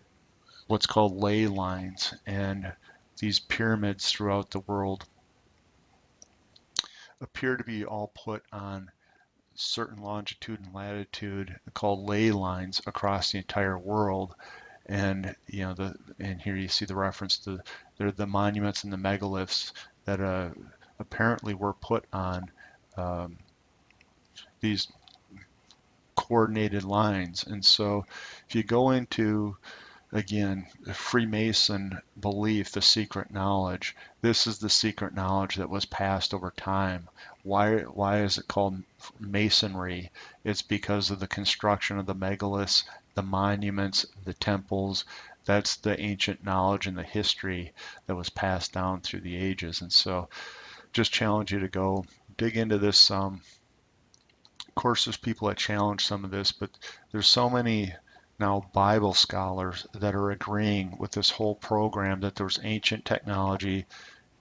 what's called ley lines, and these pyramids throughout the world appear to be all put on certain longitude and latitude called ley lines across the entire world. And and here you see the reference to they're the monuments and the megaliths that apparently were put on um, these coordinated lines. And so if you go into, again, the Freemason belief, the secret knowledge, this is the secret knowledge that was passed over time. Why is it called masonry? It's because of the construction of the megaliths, the monuments, the temples. That's the ancient knowledge and the history that was passed down through the ages. And so just challenge you to go dig into this some. Of course, there's people that challenge some of this, but there's so many now Bible scholars that are agreeing with this whole program that there's ancient technology.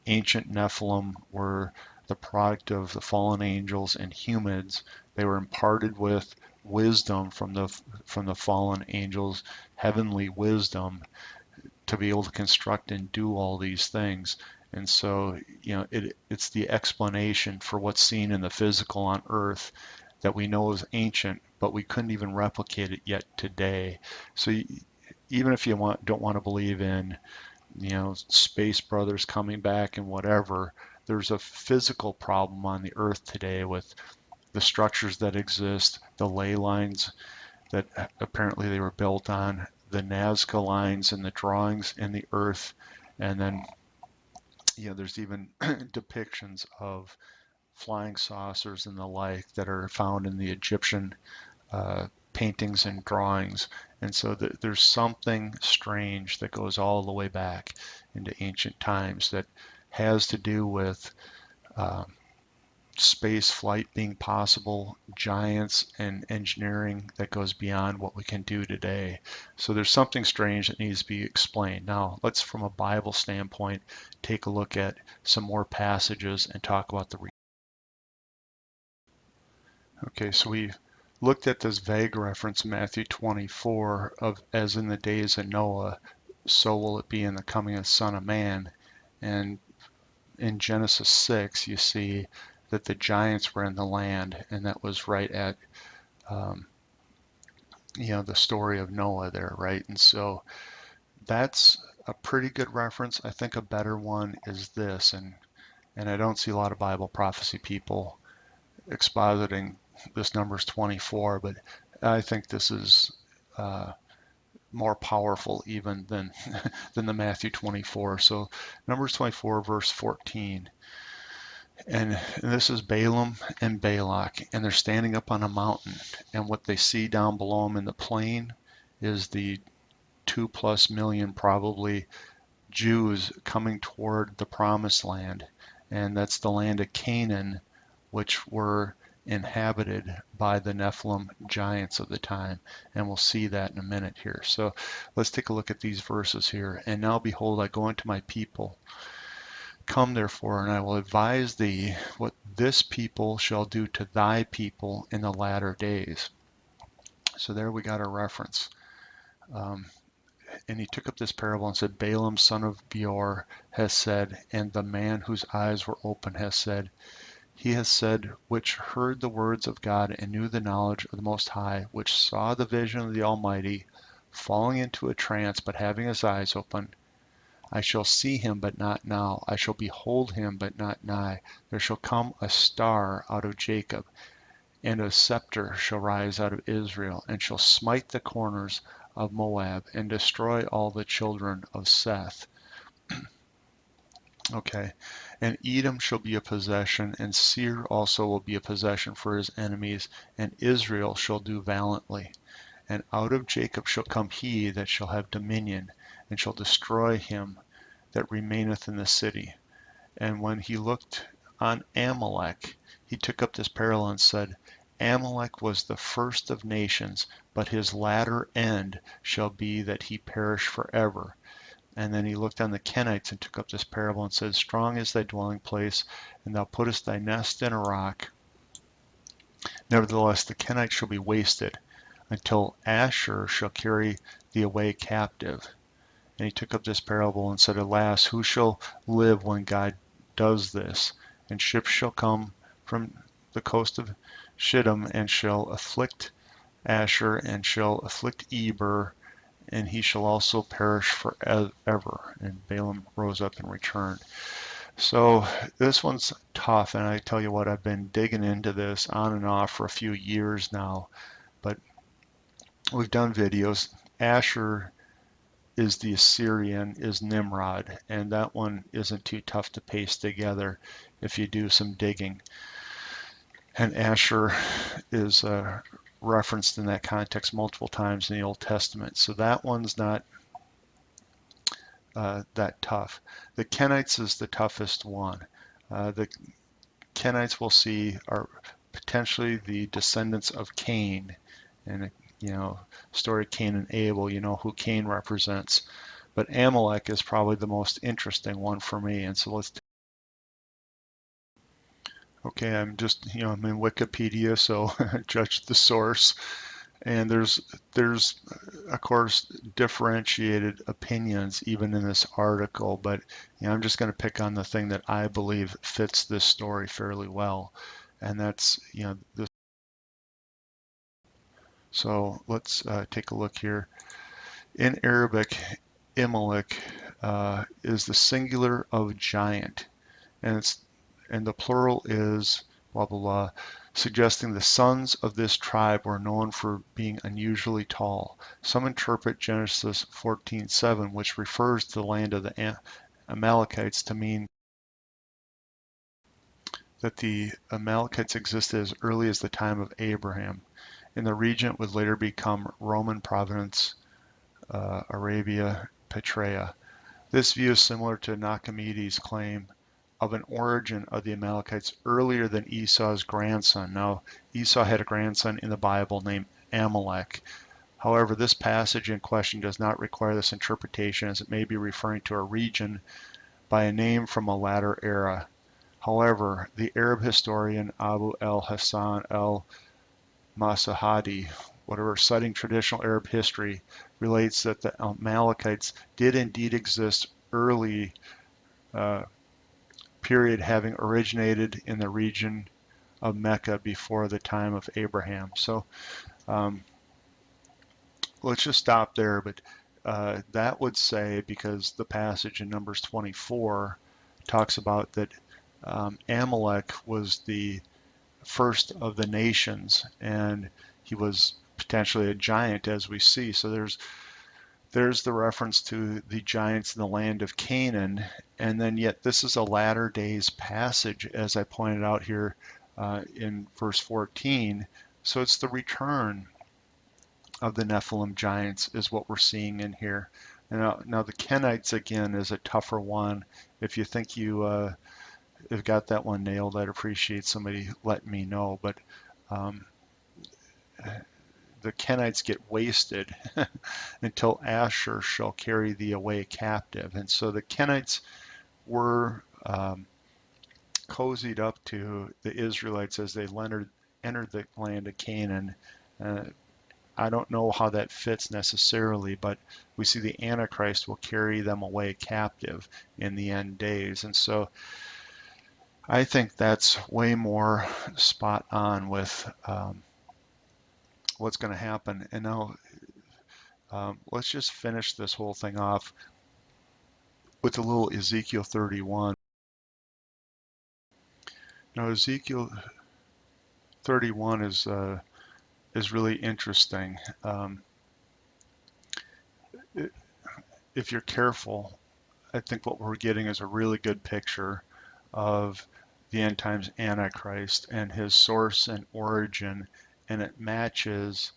Ancient Nephilim were the product of the fallen angels and humans. They were imparted with wisdom from the fallen angels, heavenly wisdom, to be able to construct and do all these things. And so, it's the explanation for what's seen in the physical on Earth that we know is ancient, but we couldn't even replicate it yet today. So even if you don't want to believe in, space brothers coming back and whatever, there's a physical problem on the Earth today with the structures that exist, the ley lines that apparently they were built on, the Nazca lines and the drawings in the Earth, and then there's even depictions of flying saucers and the like that are found in the Egyptian paintings and drawings. And so there's something strange that goes all the way back into ancient times that has to do with space flight being possible, giants, and engineering that goes beyond what we can do today. So there's something strange that needs to be explained. Now, let's, from a Bible standpoint, take a look at some more passages and talk about the. Okay, so we looked at this vague reference in Matthew 24 of, as in the days of Noah, so will it be in the coming of the Son of Man. And in Genesis 6, you see that the giants were in the land, and that was right at, the story of Noah there, right? And so that's a pretty good reference. I think a better one is this, and I don't see a lot of Bible prophecy people expositing this Numbers 24, but I think this is more powerful even than than the Matthew 24. So Numbers 24 verse 14, and this is Balaam and Balak, and they're standing up on a mountain, and what they see down below them in the plain is the 2+ million probably Jews coming toward the promised land, and that's the land of Canaan, which were inhabited by the Nephilim giants of the time. And we'll see that in a minute here. So let's take a look at these verses here. And now behold, I go unto my people. Come therefore, and I will advise thee what this people shall do to thy people in the latter days. So there we got a reference. And he took up this parable and said, Balaam son of Beor has said, and the man whose eyes were open has said, he has said, which heard the words of God and knew the knowledge of the Most High, which saw the vision of the Almighty, falling into a trance, but having his eyes open. I shall see him, but not now. I shall behold him, but not nigh. There shall come a star out of Jacob, and a scepter shall rise out of Israel, and shall smite the corners of Moab, and destroy all the children of Seth. Okay, and Edom shall be a possession, and Seir also will be a possession for his enemies, and Israel shall do valiantly. And out of Jacob shall come he that shall have dominion, and shall destroy him that remaineth in the city. And when he looked on Amalek, he took up this parable and said, Amalek was the first of nations, but his latter end shall be that he perish forever. And then he looked on the Kenites and took up this parable and said, Strong is thy dwelling place, and thou puttest thy nest in a rock. Nevertheless, the Kenites shall be wasted, until Asshur shall carry thee away captive. And he took up this parable and said, Alas, who shall live when God does this? And ships shall come from the coast of Shittim, and shall afflict Asshur, and shall afflict Eber, and he shall also perish forever. And Balaam rose up and returned. So this one's tough, and I tell you what, I've been digging into this on and off for a few years now, but we've done videos. Asher is the Assyrian, is Nimrod, and that one isn't too tough to paste together if you do some digging. And Asher is referenced in that context multiple times in the Old Testament, so that one's not that tough. The Kenites is the toughest one. The Kenites we'll see are potentially the descendants of Cain, and story of Cain and Abel. You know who Cain represents, but Amalek is probably the most interesting one for me. And so let's. Okay, I'm just I'm in Wikipedia, so judge the source. And there's of course differentiated opinions even in this article, but I'm just going to pick on the thing that I believe fits this story fairly well, and that's this. So let's take a look here. In Arabic, Imalek is the singular of giant, and the plural is blah blah blah, suggesting the sons of this tribe were known for being unusually tall. Some interpret Genesis 14:7, which refers to the land of the Amalekites, to mean that the Amalekites existed as early as the time of Abraham. In the region, it would later become Roman province, Arabia, Petraea. This view is similar to Nachmanides' claim of an origin of the Amalekites earlier than Esau's grandson. Now, Esau had a grandson in the Bible named Amalek. However, this passage in question does not require this interpretation, as it may be referring to a region by a name from a latter era. However, the Arab historian Abu al-Hasan al-Masahadi, whatever, citing traditional Arab history, relates that the Amalekites did indeed exist early period, having originated in the region of Mecca before the time of Abraham. So let's just stop there, but that would say, because the passage in Numbers 24 talks about that Amalek was the first of the nations, and he was potentially a giant, as we see. So there's the reference to the giants in the land of Canaan, and then yet this is a latter days passage, as I pointed out here in verse 14. So it's the return of the Nephilim giants is what we're seeing in here. And now the Kenites, again, is a tougher one. If you think you have got that one nailed, I'd appreciate somebody letting me know. But the Kenites get wasted until Asher shall carry thee away captive. And so the Kenites were cozied up to the Israelites as they entered the land of Canaan. I don't know how that fits necessarily, but we see the Antichrist will carry them away captive in the end days. And so I think that's way more spot on with what's going to happen. And now let's just finish this whole thing off with a little Ezekiel 31. Now Ezekiel 31 is really interesting. If you're careful, I think what we're getting is a really good picture of the end times Antichrist and his source and origin, and it matches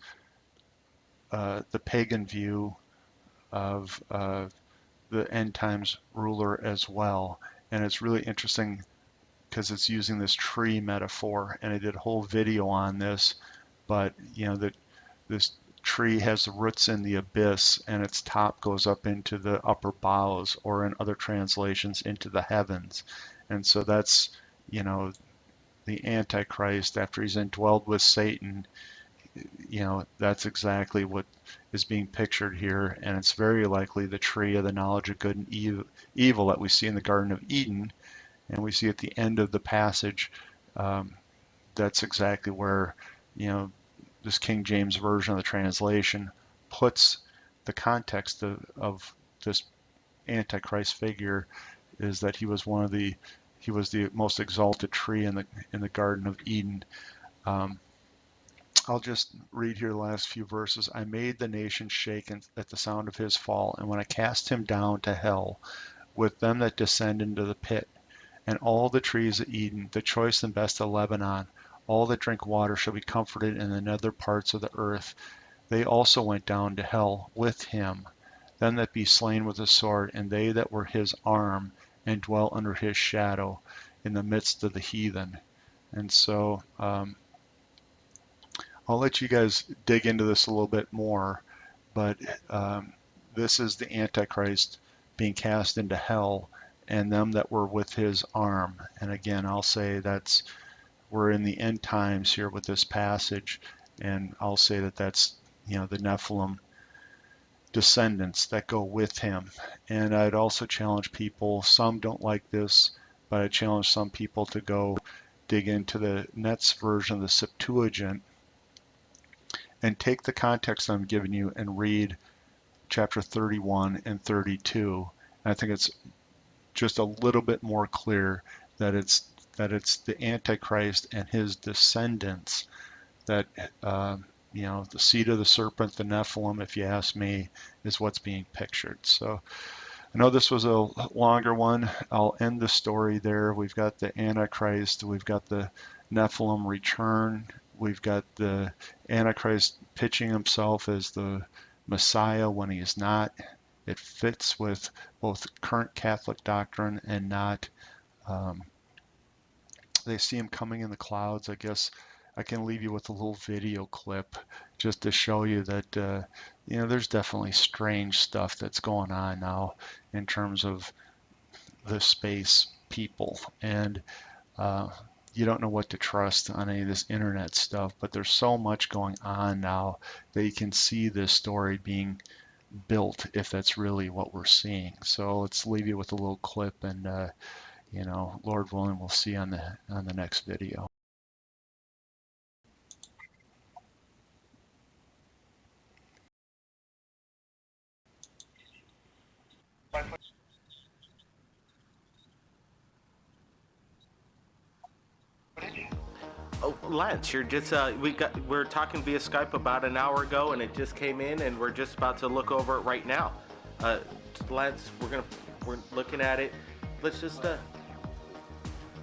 the pagan view of the end times ruler as well. And it's really interesting because it's using this tree metaphor, and I did a whole video on this. But this tree has roots in the abyss, and its top goes up into the upper boughs, or in other translations, into the heavens. And so that's, the Antichrist, after he's indwelled with Satan. That's exactly what is being pictured here, and it's very likely the tree of the knowledge of good and evil that we see in the Garden of Eden, and we see at the end of the passage. That's exactly where, this King James version of the translation puts the context of this Antichrist figure, is that he was the most exalted tree in the Garden of Eden. I'll just read here the last few verses. I made the nation shake at the sound of his fall, and when I cast him down to hell with them that descend into the pit, and all the trees of Eden, the choice and best of Lebanon, all that drink water shall be comforted in the nether parts of the earth. They also went down to hell with him, them that be slain with the sword, and they that were his arm, and dwell under his shadow in the midst of the heathen. And so I'll let you guys dig into this a little bit more, but this is the Antichrist being cast into hell, and them that were with his arm. And again, I'll say we're in the end times here with this passage, and I'll say that's the Nephilim descendants that go with him. And I'd also challenge people, some don't like this, but I challenge some people to go dig into the next version of the Septuagint and take the context I'm giving you and read chapter 31 and 32. And I think it's just a little bit more clear that it's the Antichrist and his descendants that, the seed of the serpent, the Nephilim, if you ask me, is what's being pictured. So I know this was a longer one. I'll end the story there. We've got the Antichrist, we've got the Nephilim return, we've got the Antichrist pitching himself as the Messiah when he is not. It fits with both current Catholic doctrine and not. They see him coming in the clouds. I guess I can leave you with a little video clip just to show you that there's definitely strange stuff that's going on now in terms of the space people, and you don't know what to trust on any of this internet stuff, but there's so much going on now that you can see this story being built if that's really what we're seeing. So let's leave you with a little clip, and Lord willing, we'll see you on the next video. Oh, Lance, you're just we're talking via Skype about an hour ago, and it just came in, and we're just about to look over it right now. Lance, we're looking at it. Let's just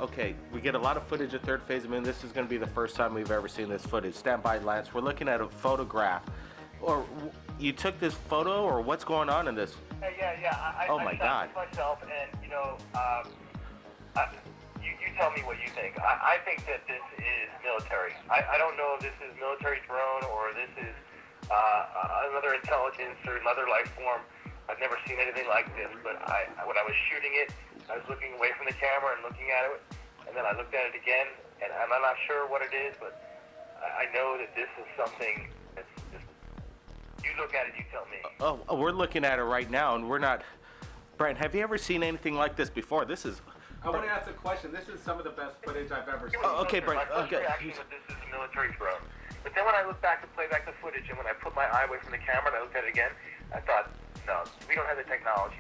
okay, we get a lot of footage of third phase. I mean, this is going to be the first time we've ever seen this footage. Stand by, Lance. We're looking at a photograph. Or you took this photo, or what's going on in this? Yeah. Oh my God. I myself, and you tell me what you think. I think that this is military. I don't know if this is military drone or this is another intelligence or another life form. I've never seen anything like this, but when I was shooting it, I was looking away from the camera and looking at it, and then I looked at it again, and I'm not sure what it is, but I know that this is something that's just, you look at it, you tell me. Oh, we're looking at it right now, and we're not. Brian, have you ever seen anything like this before? This is. I want to ask a question. This is some of the best footage I've ever seen. Oh, okay, Brian. My first Okay. reaction was this is a military drone. But then when I looked back to play back the footage, and when I put my eye away from the camera and I looked at it again, I thought, no, we don't have the technology.